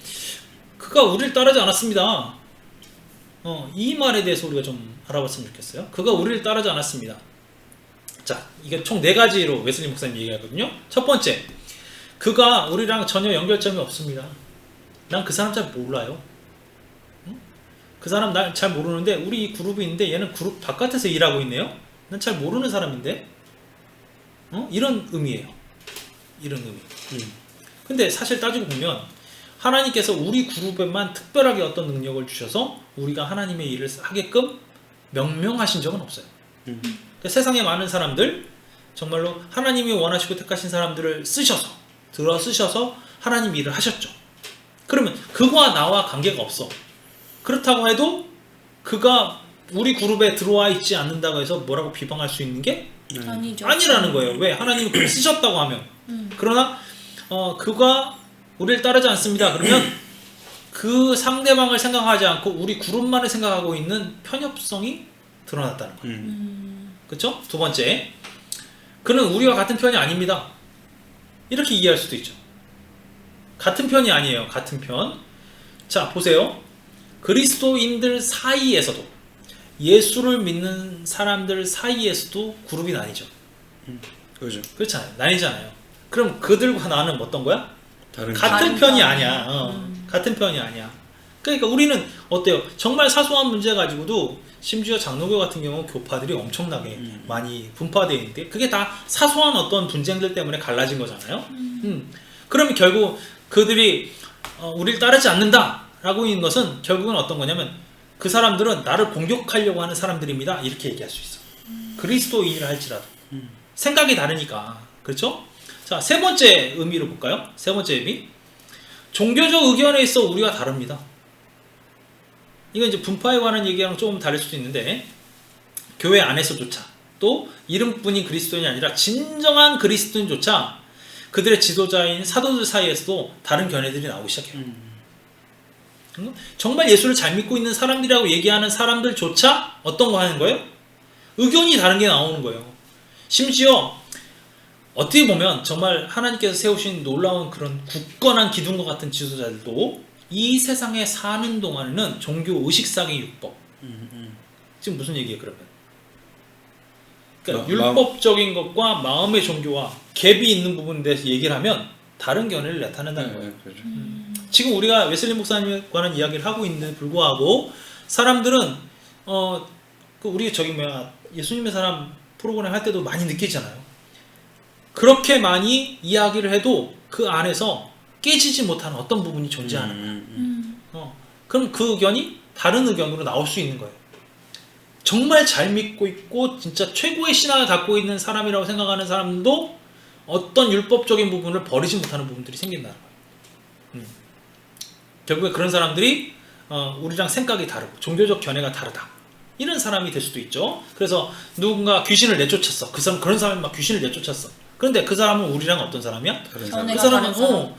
그가 우리를 따르지 않았습니다. 이 말에 대해서 우리가 좀 알아봤으면 좋겠어요. 그가 우리를 따르지 않았습니다. 자, 이게 총 4가지로 웨슬리 목사님 얘기하거든요. 첫 번째, 그가 우리랑 전혀 연결점이 없습니다. 난 그 사람 잘 몰라요. 그 사람 날 잘 모르는데 우리 이 그룹이 있는데 얘는 그룹 바깥에서 일하고 있네요. 난 잘 모르는 사람인데 이런 의미예요. 이런 의미. 근데 사실 따지고 보면 하나님께서 우리 그룹에만 특별하게 어떤 능력을 주셔서 우리가 하나님의 일을 하게끔 명명하신 적은 없어요. 그러니까 세상에 많은 사람들, 정말로 하나님이 원하시고 택하신 사람들을 들어 쓰셔서 하나님 일을 하셨죠. 그러면 그와 나와 관계가 없어. 그렇다고 해도 그가 우리 그룹에 들어와 있지 않는다고 해서 뭐라고 비방할 수 있는 게 아니죠. 아니라는 거예요. 왜? 하나님이 그를 쓰셨다고 하면. 그러나 그가 우리를 따르지 않습니다. 그러면 그 상대방을 생각하지 않고 우리 그룹만을 생각하고 있는 편협성이 드러났다는 거예요. 그렇죠? 두 번째, 그는 우리와 같은 편이 아닙니다. 이렇게 이해할 수도 있죠. 같은 편이 아니에요. 같은 편. 자, 보세요. 그리스도인들 사이에서도, 예수를 믿는 사람들 사이에서도 그룹이 나뉘죠. 그죠. 그렇잖아요. 나뉘잖아요. 그럼 그들과 나는 어떤 거야? 다른 같은 다른 편이 편. 아니야. 같은 편이 아니야. 그러니까 우리는 어때요? 정말 사소한 문제 가지고도 심지어 장로교 같은 경우 교파들이 엄청나게 많이 분파되어 있는데 그게 다 사소한 어떤 분쟁들 때문에 갈라진 거잖아요. 그러면 결국 그들이 우리를 따르지 않는다라고 있는 것은 결국은 어떤 거냐면 그 사람들은 나를 공격하려고 하는 사람들입니다. 이렇게 얘기할 수 있어. 그리스도인이라 할지라도 생각이 다르니까. 그렇죠? 자, 세 번째 의미로 볼까요? 세 번째 의미. 종교적 의견에 있어 우리가 다릅니다. 이건 이제 분파에 관한 얘기랑 조금 다를 수도 있는데 교회 안에서조차 또 이름뿐인 그리스도인이 아니라 진정한 그리스도인조차 그들의 지도자인 사도들 사이에서도 다른 견해들이 나오기 시작해요. 정말 예수를 잘 믿고 있는 사람들이라고 얘기하는 사람들조차 어떤 거 하는 거예요? 의견이 다른 게 나오는 거예요. 심지어 어떻게 보면 정말 하나님께서 세우신 놀라운 그런 굳건한 기둥과 같은 지도자들도 이 세상에 사는 동안에는 종교 의식상의 율법. 지금 무슨 얘기예요 그러면? 그러니까 율법적인 것과 마음의 종교와 갭이 있는 부분에 대해서 얘기를 하면 다른 견해를 나타낸다는 거예요. 그죠. 지금 우리가 웨슬리 목사님에 관한 이야기를 하고 있는데 불구하고 사람들은 우리 예수님의 사람 프로그램 할 때도 많이 느끼잖아요. 그렇게 많이 이야기를 해도 그 안에서 깨지지 못하는 어떤 부분이 존재하는 거예요. 그럼 그 의견이 다른 의견으로 나올 수 있는 거예요. 정말 잘 믿고 있고 진짜 최고의 신앙을 갖고 있는 사람이라고 생각하는 사람도 어떤 율법적인 부분을 버리지 못하는 부분들이 생긴다는 거예요. 결국에 그런 사람들이 우리랑 생각이 다르고 종교적 견해가 다르다. 이런 사람이 될 수도 있죠. 그래서 누군가 귀신을 내쫓았어. 그런 사람이 막 귀신을 내쫓았어. 그런데 그 사람은 우리랑 어떤 사람이야? 다른 전에 사람. 그 사람은 다른 사람.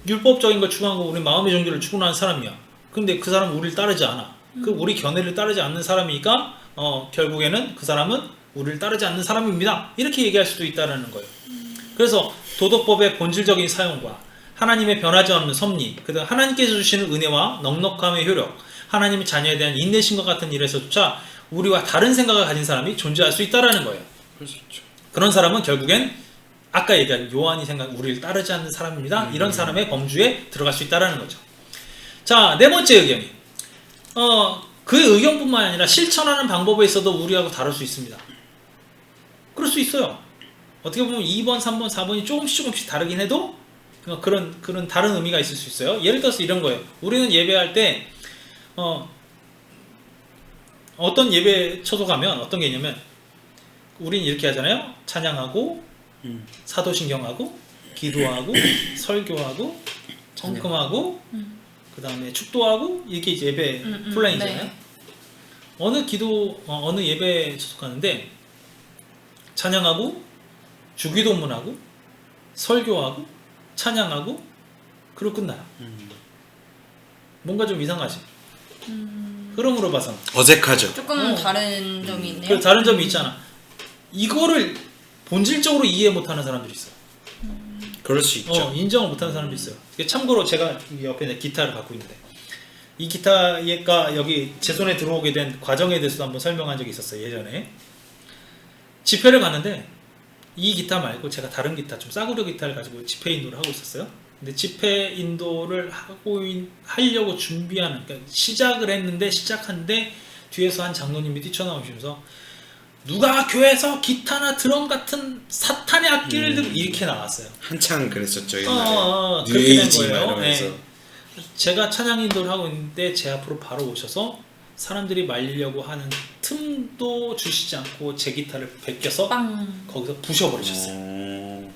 율법적인 걸 추구하고 우리 마음의 종교를 추구하는 사람이야. 근데 그 사람은 우리를 따르지 않아. 그 우리 견해를 따르지 않는 사람이니까 결국에는 그 사람은 우리를 따르지 않는 사람입니다. 이렇게 얘기할 수도 있다는 거예요. 그래서 도덕법의 본질적인 사용과 하나님의 변하지 않는 섭리, 그다음 하나님께서 주시는 은혜와 넉넉함의 효력, 하나님의 자녀에 대한 인내심과 같은 일에서조차 우리와 다른 생각을 가진 사람이 존재할 수 있다는 거예요. 그럴 수 있죠. 그런 사람은 결국엔 아까 얘기한 요한이 생각 우리를 따르지 않는 사람입니다. 이런 사람의 범주에 들어갈 수 있다는 거죠. 자, 네 번째 의견이 그의 의견뿐만 아니라 실천하는 방법에 있어도 우리하고 다를 수 있습니다. 그럴 수 있어요. 어떻게 보면 2번, 3번, 4번이 조금씩 다르긴 해도 그런 다른 의미가 있을 수 있어요. 예를 들어서 이런 거예요. 우리는 예배할 때 어떤 예배 처소 가면 어떤 게 있냐면 우리는 이렇게 하잖아요. 찬양하고 사도신경하고 기도하고 설교하고 헌금하고 그 다음에 축도하고 이게 이제 예배 플랜이잖아요. 네. 어느 예배 처소 가는데 찬양하고 주기도문하고 설교하고 찬양하고 그리고 끝나요. 뭔가 좀 이상하지. 흐름으로 봐서 어색하죠. 조금 다른 점이 있네요. 그 다른 점이 있잖아. 이거를 본질적으로 이해 못하는 사람들이 있어요. 그럴 수 있죠. 인정을 못하는 사람도 있어요. 참고로 제가 옆에 기타를 갖고 있는데 이 기타가 여기 제 손에 들어오게 된 과정에 대해서도 한번 설명한 적이 있었어요. 예전에 집회를 갔는데 이 기타 말고 제가 다른 기타 좀 싸구려 기타를 가지고 집회 인도를 하고 있었어요. 근데 집회 인도를 하려고 준비하는, 그러니까 시작을 했는데 시작하는데 뒤에서 한 장로님이 뛰쳐나오시면서 누가 교회에서 기타나 드럼 같은 사탄의 악기를 들고 이렇게 나왔어요. 한창 그랬었죠 옛날에. 그렇게 된 뉴에이지 거예요. 이러면서. 네. 제가 찬양 인도를 하고 있는데 제 앞으로 바로 오셔서 사람들이 말리려고 하는 틈도 주시지 않고 제 기타를 베껴서 빵. 거기서 부셔버리셨어요.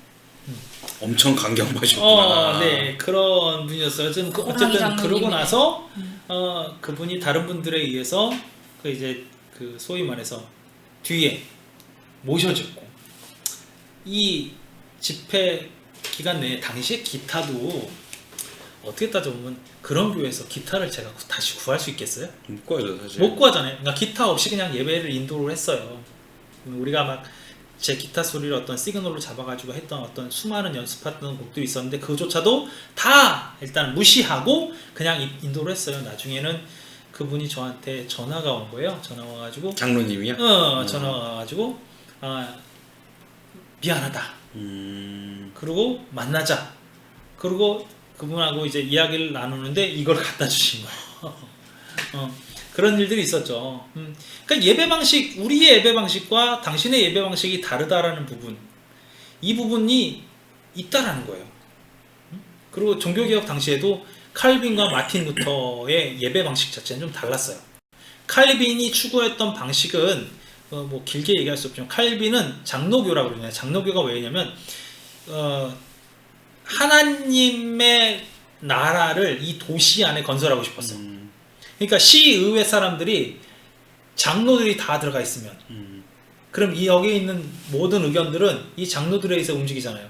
엄청 강경하셨구나. 네, 그런 분이었어요. 좀 어쨌든 그러고 나서 그분이 다른 분들에 의해서 그 소위 말해서 뒤에 모셔졌고, 이 집회 기간 내에 당시에 기타도 어떻게 따져보면 그런 교회에서 기타를 제가 다시 구할 수 있겠어요? 못 구하죠 사실. 못 구하잖아요. 그러니까 기타 없이 그냥 예배를 인도를 했어요. 우리가 막 제 기타 소리를 어떤 시그널로 잡아가지고 했던 어떤 수많은 연습했던 곡들이 있었는데 그조차도 다 일단 무시하고 그냥 인도를 했어요. 나중에는 그분이 저한테 전화가 온 거예요. 전화 와가지고 장로님이요? 전화 와가지고 미안하다. 그리고 만나자. 그리고 그분하고 이제 이야기를 나누는데 이걸 갖다 주신 거예요. 그런 일들이 있었죠. 그러니까 예배 방식, 우리의 예배 방식과 당신의 예배 방식이 다르다라는 부분, 이 부분이 있다라는 거예요. 그리고 종교개혁 당시에도 칼빈과 마틴 루터의 예배 방식 자체는 좀 달랐어요. 칼빈이 추구했던 방식은 뭐 길게 얘기할 수 없지만 칼빈은 장로교라고 그러잖아요. 장로교가 왜냐면 하나님의 나라를 이 도시 안에 건설하고 싶었어. 그러니까 시의회 사람들이 장로들이 다 들어가 있으면 그럼 이 여기에 있는 모든 의견들은 이 장로들에 의해서 움직이잖아요.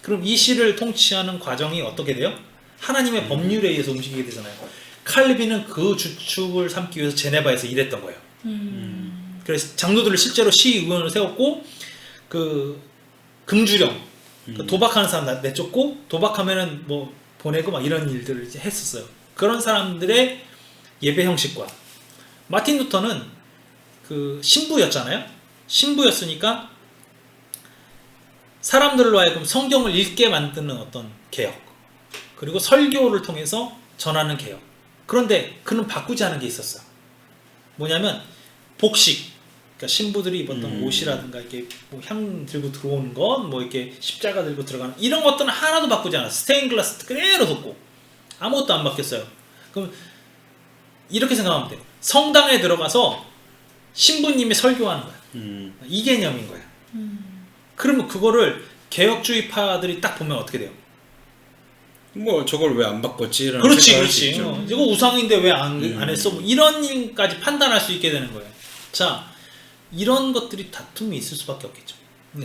그럼 이 시를 통치하는 과정이 어떻게 돼요? 하나님의 법률에 의해서 움직이게 되잖아요. 칼빈은 그 주축을 삼기 위해서 제네바에서 일했던 거예요. 그래서 장로들을 실제로 시의원을 세웠고 그 금주령 도박하는 사람 내쫓고 도박하면은 뭐 보내고 막 이런 일들을 이제 했었어요. 그런 사람들의 예배 형식과 마틴 루터는 그 신부였잖아요. 신부였으니까 사람들로 하여금 성경을 읽게 만드는 어떤 개혁, 그리고 설교를 통해서 전하는 개혁. 그런데 그는 바꾸지 않은 게 있었어요. 뭐냐면 복식, 그러니까 신부들이 입었던 옷이라든가 이렇게 뭐 향 들고 들어오는 것, 뭐 이렇게 십자가 들고 들어가는 이런 것들은 하나도 바꾸지 않았어요. 스테인글라스 그대로 뒀고 아무것도 안 바뀌었어요. 그럼 이렇게 생각하면 돼요. 성당에 들어가서 신부님이 설교하는 거야. 이 개념인 거야. 그러면 그거를 개혁주의파들이 딱 보면 어떻게 돼요? 뭐 저걸 왜 안 바꿨지? 그렇지. 이거 우상인데 왜 안 했어? 뭐 이런 일까지 판단할 수 있게 되는 거예요. 자, 이런 것들이 다툼이 있을 수밖에 없겠죠.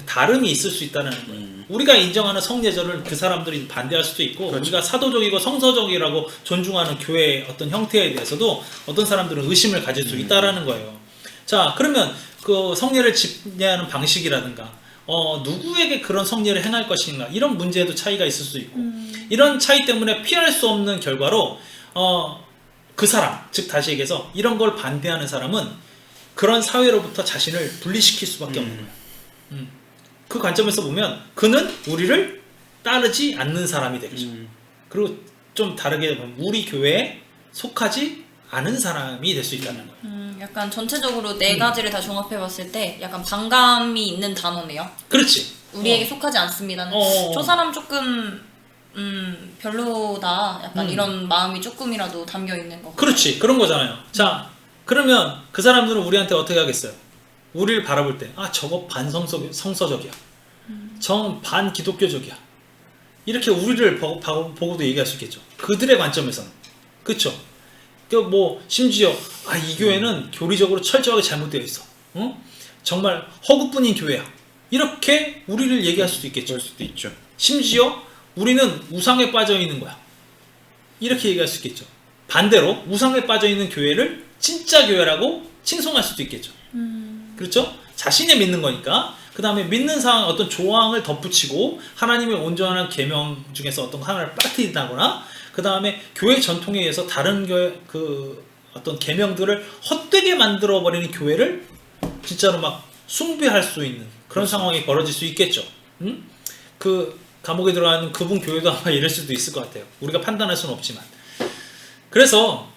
다름이 있을 수 있다는 거예요. 우리가 인정하는 성례절을 그 사람들이 반대할 수도 있고, 그렇죠. 우리가 사도적이고 성서적이라고 존중하는 교회의 어떤 형태에 대해서도 어떤 사람들은 의심을 가질 수 있다라는 거예요. 자, 그러면 그 성례를 집례하는 방식이라든가 누구에게 그런 성례를 행할 것인가, 이런 문제에도 차이가 있을 수 있고, 이런 차이 때문에 피할 수 없는 결과로 그 사람, 즉 다시 얘기해서 이런 걸 반대하는 사람은 그런 사회로부터 자신을 분리시킬 수밖에 없는 거예요. 그 관점에서 보면 그는 우리를 따르지 않는 사람이 되겠죠. 그리고 좀 다르게 보면 우리 교회에 속하지 않은 사람이 될 수 있다는 거예요. 약간 전체적으로 네 가지를 다 종합해봤을 때 약간 반감이 있는 단어네요. 그렇지. 우리에게 속하지 않습니다는. 저 사람 조금 별로다. 약간 이런 마음이 조금이라도 담겨 있는 거. 그렇지. 그런 거잖아요. 자, 그러면 그 사람들은 우리한테 어떻게 하겠어요? 우리를 바라볼 때, 저거 반성서적이야. 저 반기독교적이야. 이렇게 우리를 보고도 얘기할 수 있겠죠. 그들의 관점에서는. 그쵸? 뭐 심지어 이 교회는 교리적으로 철저하게 잘못되어 있어. 정말 허구뿐인 교회야. 이렇게 우리를 얘기할 수도 있겠죠. 그럴 수도 있죠. 심지어 우리는 우상에 빠져 있는 거야. 이렇게 얘기할 수 있겠죠. 반대로 우상에 빠져 있는 교회를 진짜 교회라고 칭송할 수도 있겠죠. 그렇죠? 자신이 믿는 거니까. 그 다음에 믿는 상황 어떤 조항을 덧붙이고 하나님의 온전한 계명 중에서 어떤 하나를 빠뜨린다거나, 그 다음에 교회 전통에 의해서 다른 교회 그 어떤 계명들을 헛되게 만들어 버리는 교회를 진짜로 막 숭배할 수 있는 그런 상황이 벌어질 수 있겠죠. 그 감옥에 들어가는 그분 교회도 아마 이럴 수도 있을 것 같아요. 우리가 판단할 수는 없지만. 그래서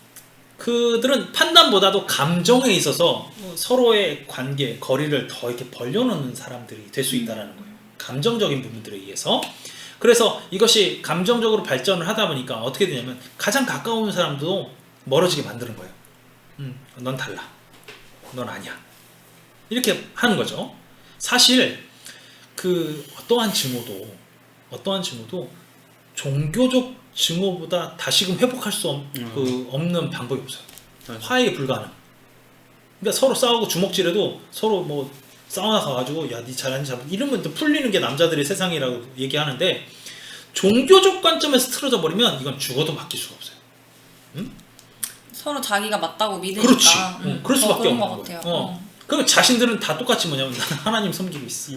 그들은 판단보다도 감정에 있어서 서로의 관계, 거리를 더 이렇게 벌려놓는 사람들이 될 수 있다는 거예요. 감정적인 부분들에 의해서. 그래서 이것이 감정적으로 발전을 하다 보니까 어떻게 되냐면 가장 가까운 사람도 멀어지게 만드는 거예요. 넌 달라. 넌 아니야. 이렇게 하는 거죠. 사실 그 어떠한 증오도 종교적 증오보다 다시금 회복할 수 없는 방법이 없어요. 맞아. 화해에 불가능. 그러니까 서로 싸우고 주먹질해도 서로 뭐 사우나 가가지고 야 니 잘하니 잘못 이러면 또 풀리는 게 남자들의 세상이라고 얘기하는데, 종교적 관점에서 틀어져 버리면 이건 죽어도 바뀔 수가 없어요. 서로 자기가 맞다고 믿으니까. 그렇지. 그럴 더 수밖에 그런 없는 것 거예요. 같아요. 그럼 자신들은 다 똑같이 뭐냐면 나는 하나님 섬기고 있어.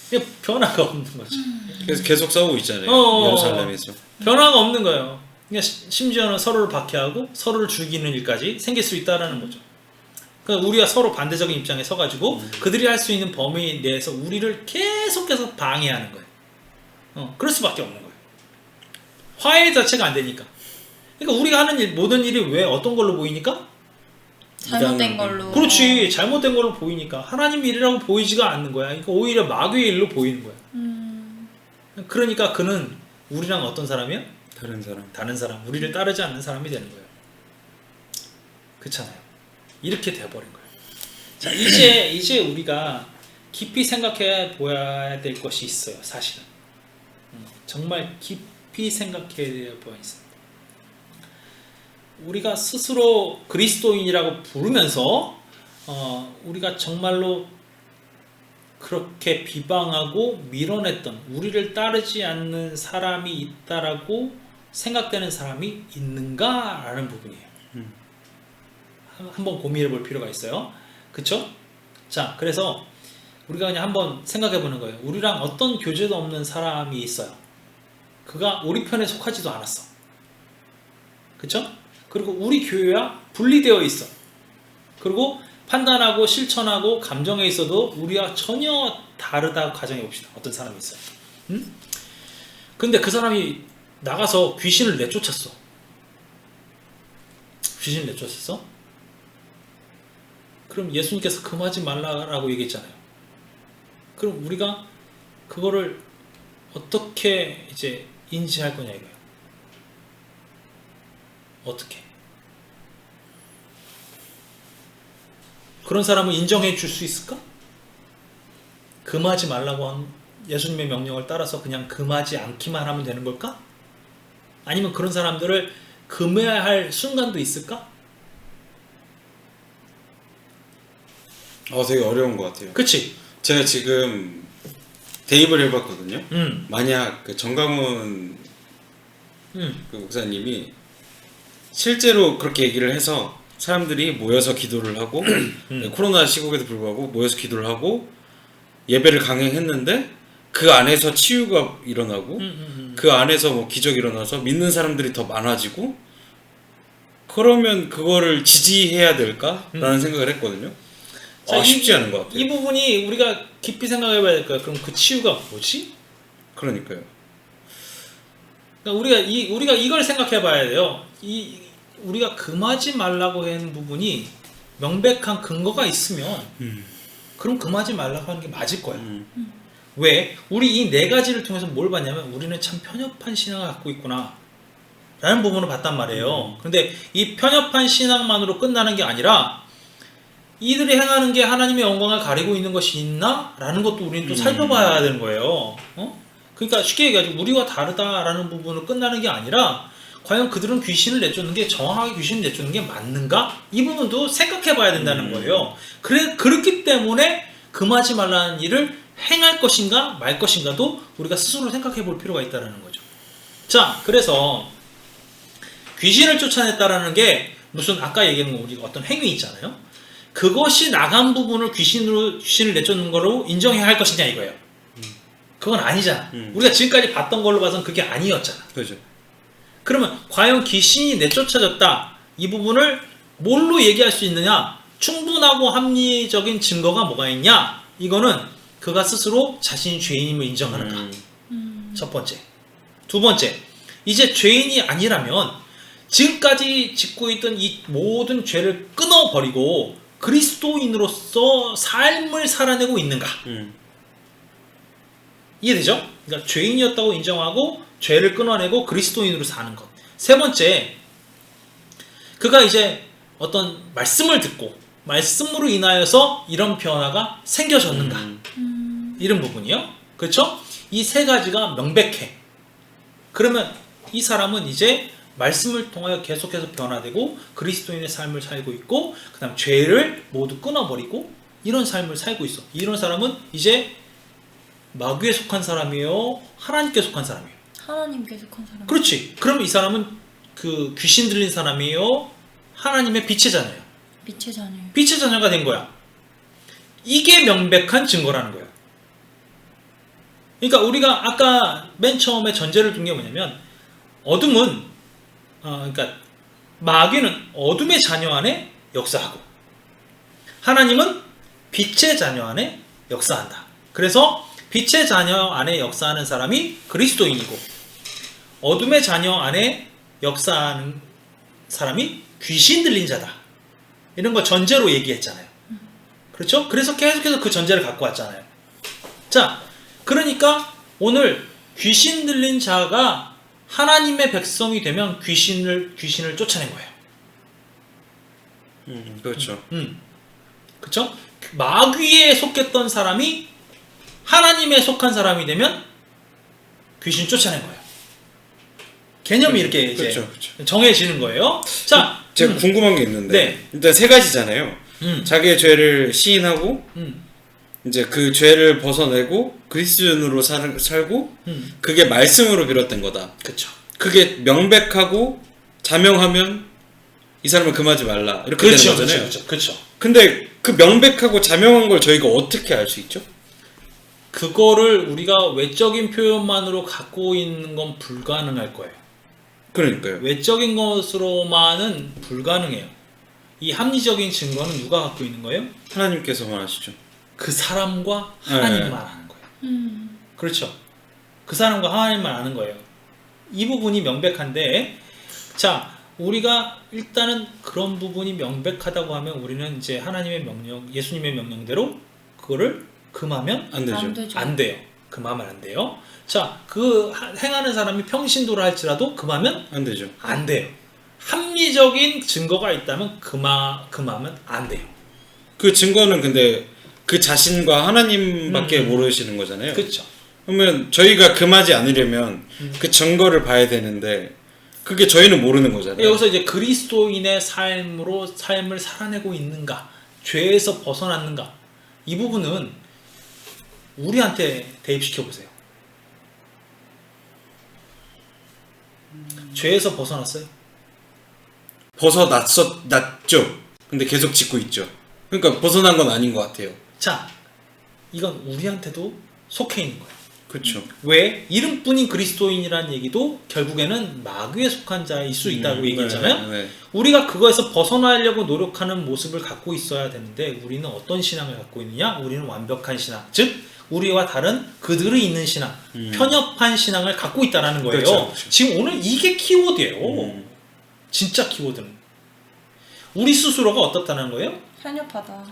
그냥 변화가 없는 거죠. 그래서 계속 싸우고 있잖아요. 예루살렘에서. 변화가 없는 거예요. 그러니까 심지어는 서로를 박해하고 서로를 죽이는 일까지 생길 수 있다라는 거죠. 그러니까 우리가 서로 반대적인 입장에 서가지고 그들이 할 수 있는 범위 내에서 우리를 계속해서 방해하는 거예요. 그럴 수밖에 없는 거예요. 화해 자체가 안 되니까. 그러니까 우리가 하는 일, 모든 일이 왜 어떤 걸로 보이니까? 잘못된 걸로. 그렇지. 잘못된 걸로 보이니까. 하나님 일이라고 보이지가 않는 거야. 그러니까 오히려 마귀의 일로 보이는 거야. 그러니까 그는 우리랑 어떤 사람이야? 다른 사람. 우리를 따르지 않는 사람이 되는 거예요. 그렇잖아요. 이렇게 돼버린 거예요. 자, 이제 우리가 깊이 생각해 보아야 될 것이 있어요. 사실은. 정말 깊이 생각해야 보아야 있습니다. 우리가 스스로 그리스도인이라고 부르면서 우리가 정말로 그렇게 비방하고 밀어냈던 우리를 따르지 않는 사람이 있다라고 생각되는 사람이 있는가라는 부분이에요. 한번 고민해 볼 필요가 있어요. 그쵸? 자, 그래서 우리가 그냥 한번 생각해 보는 거예요. 우리랑 어떤 교제도 없는 사람이 있어요. 그가 우리 편에 속하지도 않았어. 그쵸? 그리고 우리 교회와 분리되어 있어. 그리고 판단하고 실천하고 감정에 있어도 우리와 전혀 다르다고 가정해 봅시다. 어떤 사람이 있어요. 근데 그 사람이 나가서 귀신을 내쫓았어. 귀신을 내쫓았어? 그럼 예수님께서 금하지 말라라고 얘기했잖아요. 그럼 우리가 그거를 어떻게 이제 인지할 거냐 이거예요. 어떻게? 그런 사람을 인정해 줄 수 있을까? 금하지 말라고 한 예수님의 명령을 따라서 그냥 금하지 않기만 하면 되는 걸까? 아니면 그런 사람들을 금해야 할 순간도 있을까? 되게 어려운 것 같아요. 그치? 제가 지금 대입을 해봤거든요. 음. 만약 그 정강훈 그 목사님이 실제로 그렇게 얘기를 해서 사람들이 모여서 기도를 하고 코로나 시국에도 불구하고 모여서 기도를 하고 예배를 강행했는데 그 안에서 치유가 일어나고 그 안에서 뭐 기적이 일어나서 믿는 사람들이 더 많아지고 그러면 그거를 지지해야 될까라는 생각을 했거든요. 자, 쉽지 않은 것 같아요. 이 부분이 우리가 깊이 생각해 봐야 될까요? 그럼 그 치유가 뭐지? 그러니까요. 그러니까 우리가 이걸 생각해 봐야 돼요. 우리가 금하지 말라고 하는 부분이 명백한 근거가 있으면 그럼 금하지 말라고 하는 게 맞을 거야. 왜? 우리 이 네 가지를 통해서 뭘 봤냐면 우리는 참 편협한 신앙을 갖고 있구나 라는 부분을 봤단 말이에요. 그런데 이 편협한 신앙만으로 끝나는 게 아니라 이들이 행하는 게 하나님의 영광을 가리고 있는 것이 있나? 라는 것도 우리는 또 살펴봐야 되는 거예요. 그러니까 쉽게 얘기하죠. 우리와 다르다라는 부분으로 끝나는 게 아니라 과연 그들은 귀신을 내쫓는 게 정확하게 귀신을 내쫓는 게 맞는가? 이 부분도 생각해 봐야 된다는 거예요. 그렇기 때문에 금하지 말라는 일을 행할 것인가 말 것인가도 우리가 스스로 생각해 볼 필요가 있다는 거죠. 자, 그래서 귀신을 쫓아냈다라는 게 무슨 아까 얘기한 거 우리가 어떤 행위 있잖아요. 그것이 나간 부분을 귀신을 내쫓는 거로 인정해야 할 것이냐 이거예요. 그건 아니잖아. 우리가 지금까지 봤던 걸로 봐서는 그게 아니었잖아. 그렇죠. 그러면 과연 귀신이 내쫓아졌다 이 부분을 뭘로 얘기할 수 있느냐? 충분하고 합리적인 증거가 뭐가 있냐? 이거는 그가 스스로 자신이 죄인임을 인정하는가. 첫 번째. 두 번째, 이제 죄인이 아니라면 지금까지 짓고 있던 이 모든 죄를 끊어버리고 그리스도인으로서 삶을 살아내고 있는가? 이해되죠? 그러니까 죄인이었다고 인정하고 죄를 끊어내고 그리스도인으로 사는 것. 세 번째, 그가 이제 어떤 말씀을 듣고 말씀으로 인하여서 이런 변화가 생겨졌는가? 이런 부분이요. 그렇죠? 이 세 가지가 명백해. 그러면 이 사람은 이제 말씀을 통하여 계속해서 변화되고 그리스도인의 삶을 살고 있고 그 다음 죄를 모두 끊어버리고 이런 삶을 살고 있어. 이런 사람은 이제 마귀에 속한 사람이에요? 하나님께 속한 사람이에요? 하나님께 속한 사람. 그렇지. 그럼 이 사람은 그 귀신 들린 사람이에요? 하나님의 빛의 자녀예요? 빛의 자녀. 빛의 자녀가 된 거야. 이게 명백한 증거라는 거예요. 그러니까 우리가 아까 맨 처음에 전제를 둔 게 뭐냐면 어둠은 그러니까 마귀는 어둠의 자녀 안에 역사하고 하나님은 빛의 자녀 안에 역사한다. 그래서 빛의 자녀 안에 역사하는 사람이 그리스도인이고 어둠의 자녀 안에 역사하는 사람이 귀신 들린 자다. 이런 거 전제로 얘기했잖아요. 그렇죠? 그래서 계속해서 그 전제를 갖고 왔잖아요. 자, 그러니까 오늘 귀신 들린 자가 하나님의 백성이 되면 귀신을 쫓아낸 거예요. 그렇죠. 그렇죠? 마귀에 속했던 사람이 하나님에 속한 사람이 되면 귀신 쫓아낸 거예요. 개념이 이렇게 이제 그렇죠. 정해지는 거예요. 자, 제가 궁금한 게 있는데 네. 일단 세 가지잖아요. 자기의 죄를 시인하고 이제 그 죄를 벗어내고 그리스도인으로 살고 그게 말씀으로 비롯된 거다. 그렇죠. 그게 명백하고 자명하면 이 사람을 금하지 말라 이렇게 그렇죠, 되는 거잖아요. 그렇죠. 근데 그 명백하고 자명한 걸 저희가 어떻게 알 수 있죠? 그거를 우리가 외적인 표현만으로 갖고 있는 건 불가능할 거예요. 그러니까요. 외적인 것으로만은 불가능해요. 이 합리적인 증거는 누가 갖고 있는 거예요? 하나님께서만 하시죠. 그 사람과 하나님만 아는 거예요. 그렇죠. 그 사람과 하나님만 아는 거예요. 이 부분이 명백한데, 자, 우리가 일단은 그런 부분이 명백하다고 하면 우리는 이제 하나님의 명령, 예수님의 명령대로 그거를 금하면 안 되죠. 안 되죠. 안 돼요. 금하면 안 돼요. 자, 그 행하는 사람이 평신도라 할지라도 금하면 안 되죠. 안 돼요. 합리적인 증거가 있다면 금하면 안 돼요. 그 증거는 근데 그 자신과 하나님밖에 모르시는 거잖아요. 그렇죠. 그러면 저희가 금하지 않으려면 그 증거를 봐야 되는데 그게 저희는 모르는 거잖아요. 여기서 이제 그리스도인의 삶을 살아내고 있는가, 죄에서 벗어났는가, 이 부분은 우리한테 대입시켜 보세요. 죄에서 벗어났어요? 벗어났죠. 근데 계속 짓고 있죠. 그러니까 벗어난 건 아닌 것 같아요. 자, 이건 우리한테도 속해 있는 거예요. 그렇죠. 왜? 이름뿐인 그리스도인이라는 얘기도 결국에는 마귀에 속한 자일 수 있다고 얘기했잖아요. 네. 우리가 그거에서 벗어나려고 노력하는 모습을 갖고 있어야 되는데 우리는 어떤 신앙을 갖고 있느냐? 우리는 완벽한 신앙, 즉 우리와 다른 그들의 있는 신앙, 편협한 신앙을 갖고 있다는 거예요. 그렇죠. 지금 오늘 이게 키워드예요. 진짜 키워드는 우리 스스로가 어떻다는 거예요? 편협하다.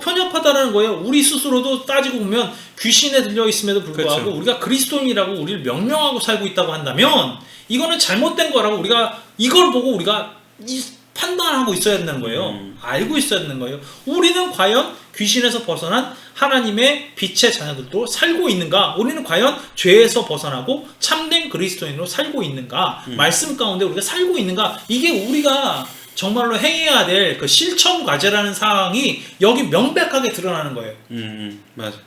편협하다는 거예요. 우리 스스로도 따지고 보면 귀신에 들려 있음에도 불구하고 그렇죠. 우리가 그리스도인이라고 우리를 명령하고 살고 있다고 한다면 이거는 잘못된 거라고 우리가 이걸 보고 우리가 판단하고 있어야 된다는 거예요. 알고 있어야 되는 거예요. 우리는 과연 귀신에서 벗어난 하나님의 빛의 자녀들도 살고 있는가? 우리는 과연 죄에서 벗어나고 참된 그리스도인으로 살고 있는가? 말씀 가운데 우리가 살고 있는가? 이게 우리가 정말로 행해야 될 그 실천 과제라는 사항이 여기 명백하게 드러나는 거예요. 맞아.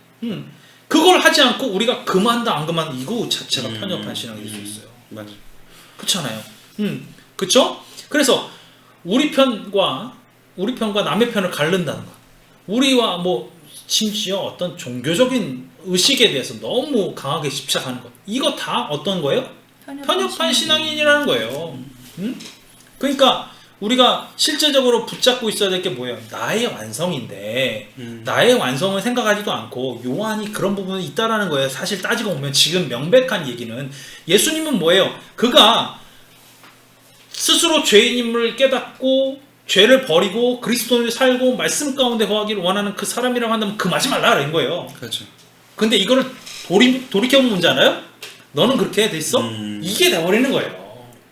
그걸 하지 않고 우리가 금한다 안 금한다 이거 자체가 편협한 신앙일 수 있어요. 맞아. 그렇잖아요. 그렇죠? 그래서 우리 편과 남의 편을 가른다는 거. 우리와 심지어 어떤 종교적인 의식에 대해서 너무 강하게 집착하는 것. 이거 다 어떤 거예요? 편협한 신앙인이라는 거예요. 그러니까 우리가 실제적으로 붙잡고 있어야 될 게 뭐예요? 나의 완성인데 나의 완성을 생각하지도 않고 요한이 그런 부분이 있다라는 거예요. 사실 따지고 보면 지금 명백한 얘기는 예수님은 뭐예요? 그가 스스로 죄인임을 깨닫고 죄를 버리고 그리스도인을 살고 말씀 가운데 거하기를 원하는 그 사람이라고 한다면 금하지 말라 그런 거예요. 그렇죠. 근데 이거를 돌이켜보면 뭔지 알아요? 너는 그렇게 됐어? 이게 돼버리는 거예요.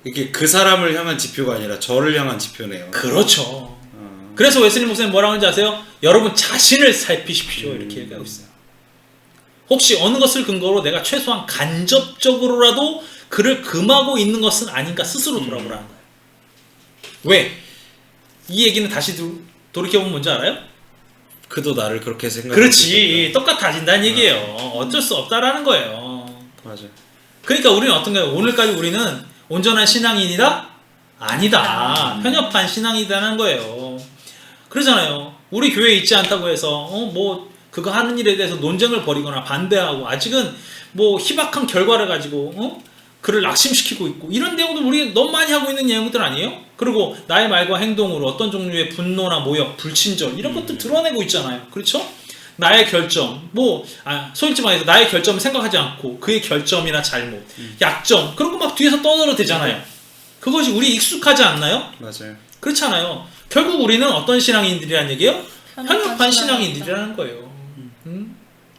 이게 그 사람을 향한 지표가 아니라 저를 향한 지표네요. 그렇죠. 그래서 웨슬리 목사님 뭐라고 하는지 아세요? 여러분 자신을 살피십시오 이렇게 얘기하고 있어요. 혹시 어느 것을 근거로 내가 최소한 간접적으로라도 그를 금하고 있는 것은 아닌가 스스로 돌아보라는 거예요. 왜? 이 얘기는 다시 돌이켜보면 뭔지 알아요? 그도 나를 그렇게 생각하고 그렇지. 똑같아진다는 얘기예요. 어쩔 수 없다라는 거예요. 맞아. 그러니까 우리는 어떤 거예요? 오늘까지 우리는 온전한 신앙인이다? 아니다. 편협한 신앙이다는 거예요. 그러잖아요. 우리 교회에 있지 않다고 해서 뭐 그거 하는 일에 대해서 논쟁을 벌이거나 반대하고 아직은 뭐 희박한 결과를 가지고 그를 낙심시키고 있고 이런 내용들 우리 너무 많이 하고 있는 내용들 아니에요? 그리고 나의 말과 행동으로 어떤 종류의 분노나 모욕, 불친절 이런 것들 드러내고 있잖아요. 그렇죠? 나의 결점, 소위지 말해서 나의 결점을 생각하지 않고 그의 결점이나 잘못, 약점 그런 거 막 뒤에서 떠들어대잖아요. 그것이 우리 익숙하지 않나요? 맞아요. 그렇잖아요. 결국 우리는 어떤 신앙인들이라는 얘기예요? 편협한 편협한 신앙인들이라는 거예요.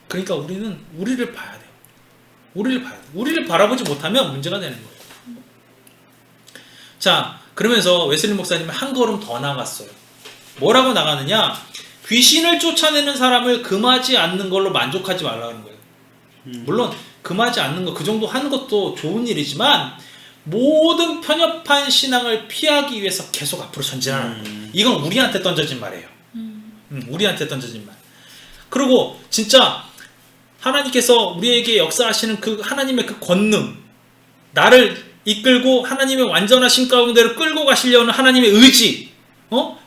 그러니까 우리는 우리를 봐야 돼요. 우리를 봐야 돼요. 우리를 바라보지 못하면 문제가 되는 거예요. 자, 그러면서 웨슬리 목사님은 한 걸음 더 나갔어요. 뭐라고 나가느냐? 귀신을 쫓아내는 사람을 금하지 않는 걸로 만족하지 말라는 거예요. 물론 금하지 않는 거 그 정도 하는 것도 좋은 일이지만 모든 편협한 신앙을 피하기 위해서 계속 앞으로 전진하는 거예요. 이건 우리한테 던져진 말이에요. 우리한테 던져진 말. 그리고 진짜 하나님께서 우리에게 역사하시는 그 하나님의 그 권능, 나를 이끌고 하나님의 완전하신 가운데로 끌고 가시려는 하나님의 의지,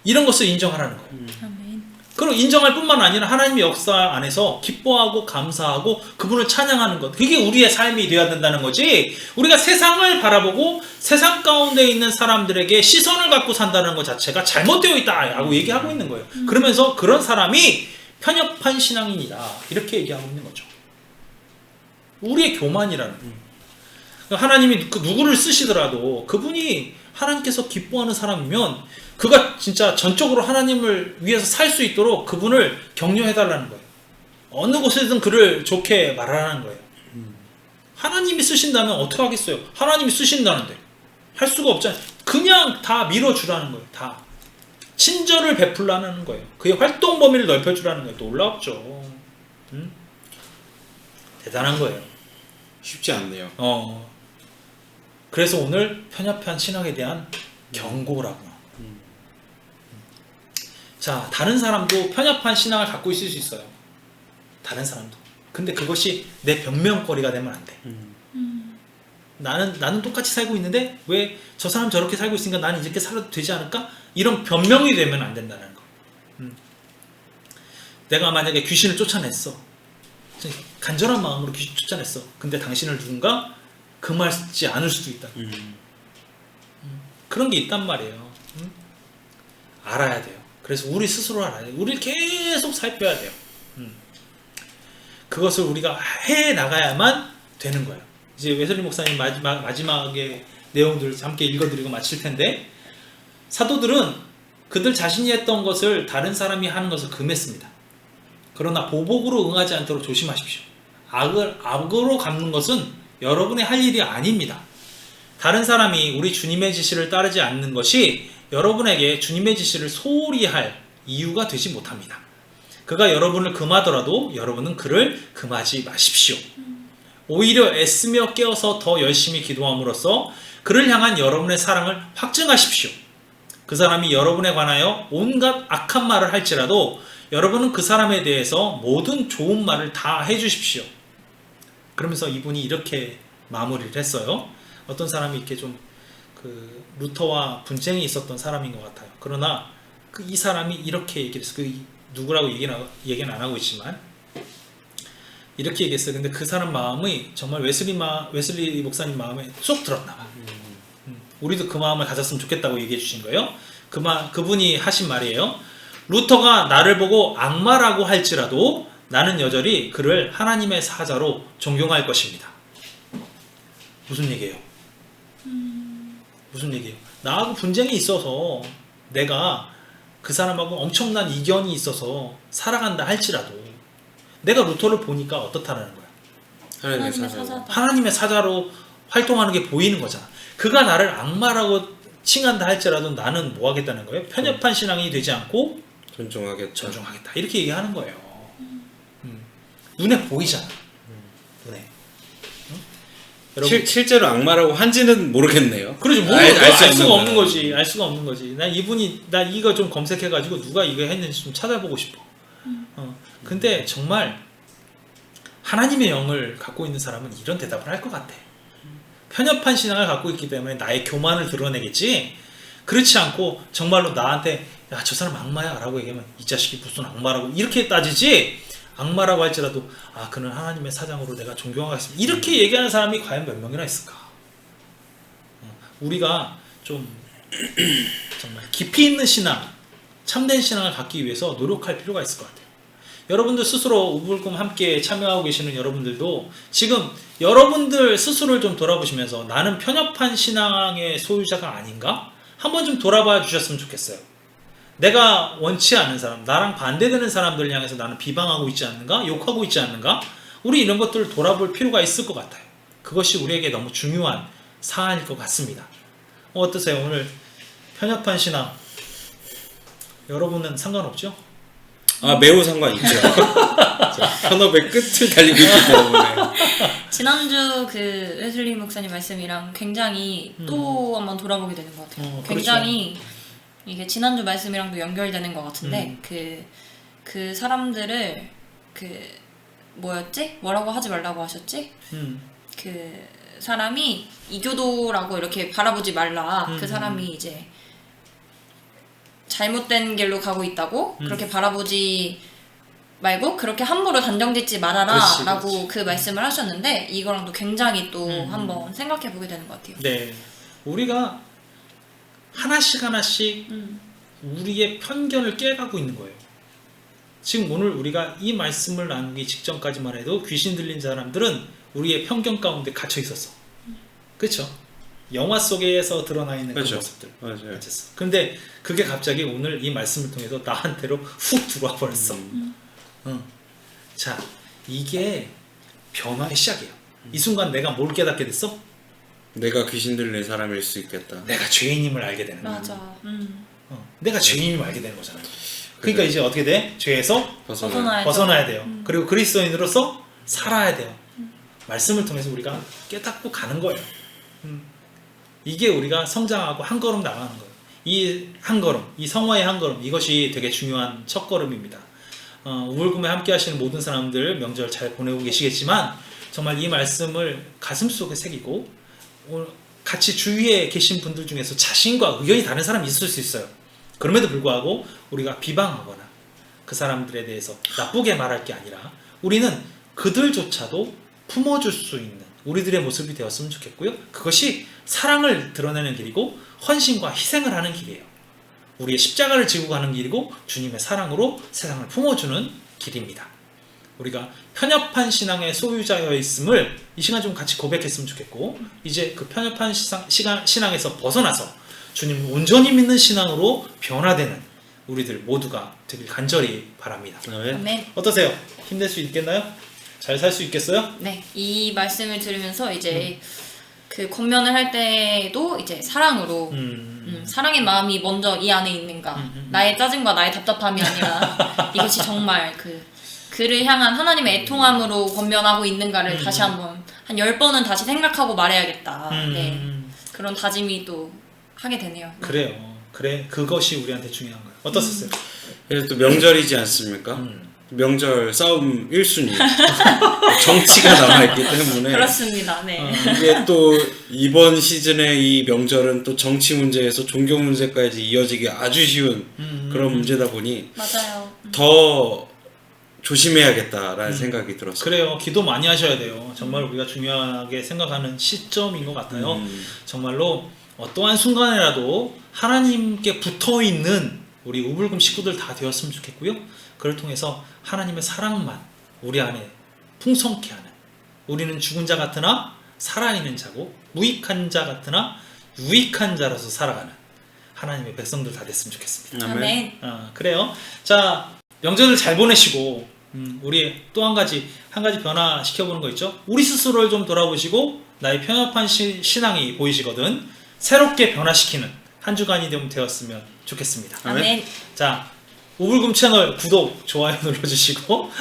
이런 것을 인정하라는 거예요. 아멘. 그리고 인정할 뿐만 아니라 하나님의 역사 안에서 기뻐하고 감사하고 그분을 찬양하는 것, 그게 우리의 삶이 되어야 된다는 거지. 우리가 세상을 바라보고 세상 가운데 있는 사람들에게 시선을 갖고 산다는 것 자체가 잘못되어 있다라고 얘기하고 있는 거예요. 그러면서 그런 사람이 편협한 신앙인이다 이렇게 얘기하고 있는 거죠. 우리의 교만이라는 거예요. 하나님이 누구를 쓰시더라도 그분이 하나님께서 기뻐하는 사람이면 그가 진짜 전적으로 하나님을 위해서 살 수 있도록 그분을 격려해달라는 거예요. 어느 곳에든 그를 좋게 말하라는 거예요. 하나님이 쓰신다면 어떻게 하겠어요? 하나님이 쓰신다는데 할 수가 없잖아요. 그냥 다 밀어주라는 거예요. 다 친절을 베풀라는 거예요. 그의 활동 범위를 넓혀주라는 거예요. 놀랍죠. 대단한 거예요. 쉽지 않네요. 그래서 오늘 편협한 신앙에 대한 경고라고. 자, 다른 사람도 편협한 신앙을 갖고 있을 수 있어요. 다른 사람도. 근데 그것이 내 변명거리가 되면 안 돼. 나는 똑같이 살고 있는데 왜 저 사람 저렇게 살고 있으니까 나는 이렇게 살아도 되지 않을까? 이런 변명이 되면 안 된다는 거. 내가 만약에 귀신을 쫓아냈어. 간절한 마음으로 귀신 쫓아냈어. 근데 당신을 누군가 금하지 않을 수도 있다. 그런 게 있단 말이에요. 알아야 돼요. 그래서 우리 스스로 알아야 돼요. 우리를 계속 살펴야 돼요. 그것을 우리가 해 나가야만 되는 거예요. 이제 웨슬리 목사님 마지막에 내용들 함께 읽어드리고 마칠 텐데, 사도들은 그들 자신이 했던 것을 다른 사람이 하는 것을 금했습니다. 그러나 보복으로 응하지 않도록 조심하십시오. 악으로 갚는 것은 여러분의 할 일이 아닙니다. 다른 사람이 우리 주님의 지시를 따르지 않는 것이 여러분에게 주님의 지시를 소홀히 할 이유가 되지 못합니다. 그가 여러분을 금하더라도 여러분은 그를 금하지 마십시오. 오히려 애쓰며 깨어서 더 열심히 기도함으로써 그를 향한 여러분의 사랑을 확증하십시오. 그 사람이 여러분에 관하여 온갖 악한 말을 할지라도 여러분은 그 사람에 대해서 모든 좋은 말을 다 해주십시오. 그러면서 이분이 이렇게 마무리를 했어요. 어떤 사람이 이렇게 좀 루터와 분쟁이 있었던 사람인 것 같아요. 그러나 이 사람이 이렇게 얘기를 했어요. 누구라고 얘기는 안 하고 있지만 이렇게 얘기했어요. 근데 그 사람 마음이 정말 웨슬리 목사님 마음에 쏙 들었나 봐. 우리도 그 마음을 가졌으면 좋겠다고 얘기해 주신 거예요. 그분이 하신 말이에요. 루터가 나를 보고 악마라고 할지라도 나는 여전히 그를 하나님의 사자로 존경할 것입니다. 무슨 얘기예요? 무슨 얘기예요? 나하고 분쟁이 있어서 내가 그 사람하고 엄청난 이견이 있어서 살아간다 할지라도 내가 루터를 보니까 어떻다라는 거야? 하나님의 사자. 하나님의 사자로 활동하는 게 보이는 거잖아. 그가 나를 악마라고 칭한다 할지라도 나는 뭐 하겠다는 거예요? 편협한 신앙이 되지 않고 존중하겠다. 이렇게 얘기하는 거예요. 눈에 보이잖아. 눈에. 여러분, 실제로 악마라고 한지는 모르겠네요. 그러지, 알 수가 없는 거지. 알 수가 없는 거지. 나 이거 좀 검색해가지고 누가 이거 했는지 좀 찾아보고 싶어. 근데 정말 하나님의 영을 갖고 있는 사람은 이런 대답을 할 것 같아. 편협한 신앙을 갖고 있기 때문에 나의 교만을 드러내겠지. 그렇지 않고 정말로 나한테 야, 저 사람 악마야 라고 얘기하면 이 자식이 무슨 악마라고 이렇게 따지지, 악마라고 할지라도 아, 그는 하나님의 사장으로 내가 존경하겠습니다 이렇게 얘기하는 사람이 과연 몇 명이나 있을까? 우리가 좀 정말 깊이 있는 신앙, 참된 신앙을 갖기 위해서 노력할 필요가 있을 것 같아요. 여러분들 스스로 우불금 함께 참여하고 계시는 여러분들도 지금 여러분들 스스로를 좀 돌아보시면서 나는 편협한 신앙의 소유자가 아닌가? 한번 좀 돌아봐 주셨으면 좋겠어요. 내가 원치 않는 사람, 나랑 반대되는 사람들을 향해서 나는 비방하고 있지 않는가? 욕하고 있지 않는가? 우리 이런 것들을 돌아볼 필요가 있을 것 같아요. 그것이 우리에게 너무 중요한 사안일 것 같습니다. 어떠세요? 오늘 편협한 신앙 여러분은 상관없죠? 아, 매우 상관있죠. 현업의 끝을 달리고 있기 때문에. 지난주 그 웨슬리 목사님 말씀이랑 굉장히 또 한번 돌아보게 되는 것 같아요. 굉장히 이게 지난주 말씀이랑도 연결되는 것 같은데 그 사람들을 그 뭐였지? 뭐라고 하지 말라고 하셨지? 그 사람이 이교도라고 이렇게 바라보지 말라. 그 사람이 이제 잘못된 길로 가고 있다고 그렇게 바라보지 말고 그렇게 함부로 단정짓지 말아라. 그렇지, 라고 그렇지. 그 말씀을 하셨는데 이거랑도 굉장히 또 한번 생각해 보게 되는 것 같아요. 네, 우리가 하나씩 우리의 편견을 깨가고 있는 거예요. 지금 오늘 우리가 이 말씀을 나누기 직전까지만 해도 귀신 들린 사람들은 우리의 편견 가운데 갇혀 있었어. 그렇죠? 영화 속에서 드러나 있는 그 그렇죠. 모습들. 맞아요. 근데 그게 갑자기 오늘 이 말씀을 통해서 나한테로 훅 들어와 버렸어. 자, 이게 변화의 시작이에요. 이 순간 내가 뭘 깨닫게 됐어? 내가 귀신 들린 사람일 수 있겠다. 내가 죄인임을 알게 되는 거야. 맞아. 내가 죄인임을 알게 되는 거잖아요. 그러니까 이제 어떻게 돼? 죄에서 벗어나야 돼요. 그리고 그리스도인으로서 살아야 돼요. 말씀을 통해서 우리가 깨닫고 가는 거예요. 이게 우리가 성장하고 한 걸음 나가는 거예요. 이 한 걸음, 이 성화의 한 걸음, 이것이 되게 중요한 첫 걸음입니다. 우물금에 함께 하시는 모든 사람들 명절 잘 보내고 계시겠지만 정말 이 말씀을 가슴속에 새기고 같이 주위에 계신 분들 중에서 자신과 의견이 다른 사람이 있을 수 있어요. 그럼에도 불구하고 우리가 비방하거나 그 사람들에 대해서 나쁘게 말할 게 아니라 우리는 그들조차도 품어줄 수 있는 우리들의 모습이 되었으면 좋겠고요. 그것이 사랑을 드러내는 길이고 헌신과 희생을 하는 길이에요. 우리의 십자가를 지고 가는 길이고 주님의 사랑으로 세상을 품어주는 길입니다. 우리가 편협한 신앙의 소유자여 있음을 이 시간 좀 같이 고백했으면 좋겠고 이제 그 편협한 신앙에서 벗어나서 주님을 온전히 믿는 신앙으로 변화되는 우리들 모두가 되길 간절히 바랍니다. 아멘. 어떠세요? 힘낼 수 있겠나요? 잘 살 수 있겠어요? 네, 이 말씀을 들으면서 이제 그 권면을 할 때도 이제 사랑으로 사랑의 마음이 먼저 이 안에 있는가 나의 짜증과 나의 답답함이 아니라 이것이 정말 그를 향한 하나님의 애통함으로 권면하고 있는가를 다시 한번 한 10번은 다시 생각하고 말해야겠다. 네, 그런 다짐이 또 하게 되네요. 그래요. 그래, 그것이 우리한테 중요한 거예요. 어떠셨어요? 그래서 또 명절이지 않습니까? 명절 싸움 1순위 정치가 남아있기 때문에 그렇습니다. 네. 이게 또 이번 시즌의 이 명절은 또 정치 문제에서 종교 문제까지 이어지기 아주 쉬운 그런 문제다 보니 맞아요. 더 조심해야겠다라는 생각이 들었어요. 그래요. 기도 많이 하셔야 돼요. 정말 우리가 중요하게 생각하는 시점인 것 같아요. 정말로 어떠한 순간에라도 하나님께 붙어있는 우리 우불금 식구들 다 되었으면 좋겠고요. 그를 통해서 하나님의 사랑만 우리 안에 풍성케 하는, 우리는 죽은 자 같으나 살아있는 자고 무익한 자 같으나 유익한 자로서 살아가는 하나님의 백성들 다 됐으면 좋겠습니다. 아멘. 그래요. 자, 명절을 잘 보내시고 우리 또 한 가지 변화 시켜보는 거 있죠. 우리 스스로를 좀 돌아보시고 나의 편협한 신앙이 보이시거든 새롭게 변화시키는 한 주간이 되었으면 좋겠습니다. 아멘. 자, 우불금 채널 구독, 좋아요 눌러주시고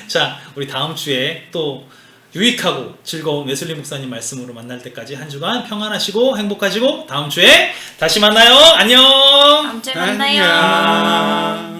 자, 우리 다음 주에 또 유익하고 즐거운 웨슬리 목사님 말씀으로 만날 때까지 한 주간 평안하시고 행복하시고 다음 주에 다시 만나요. 안녕. 다음 주에 만나요. 안녕.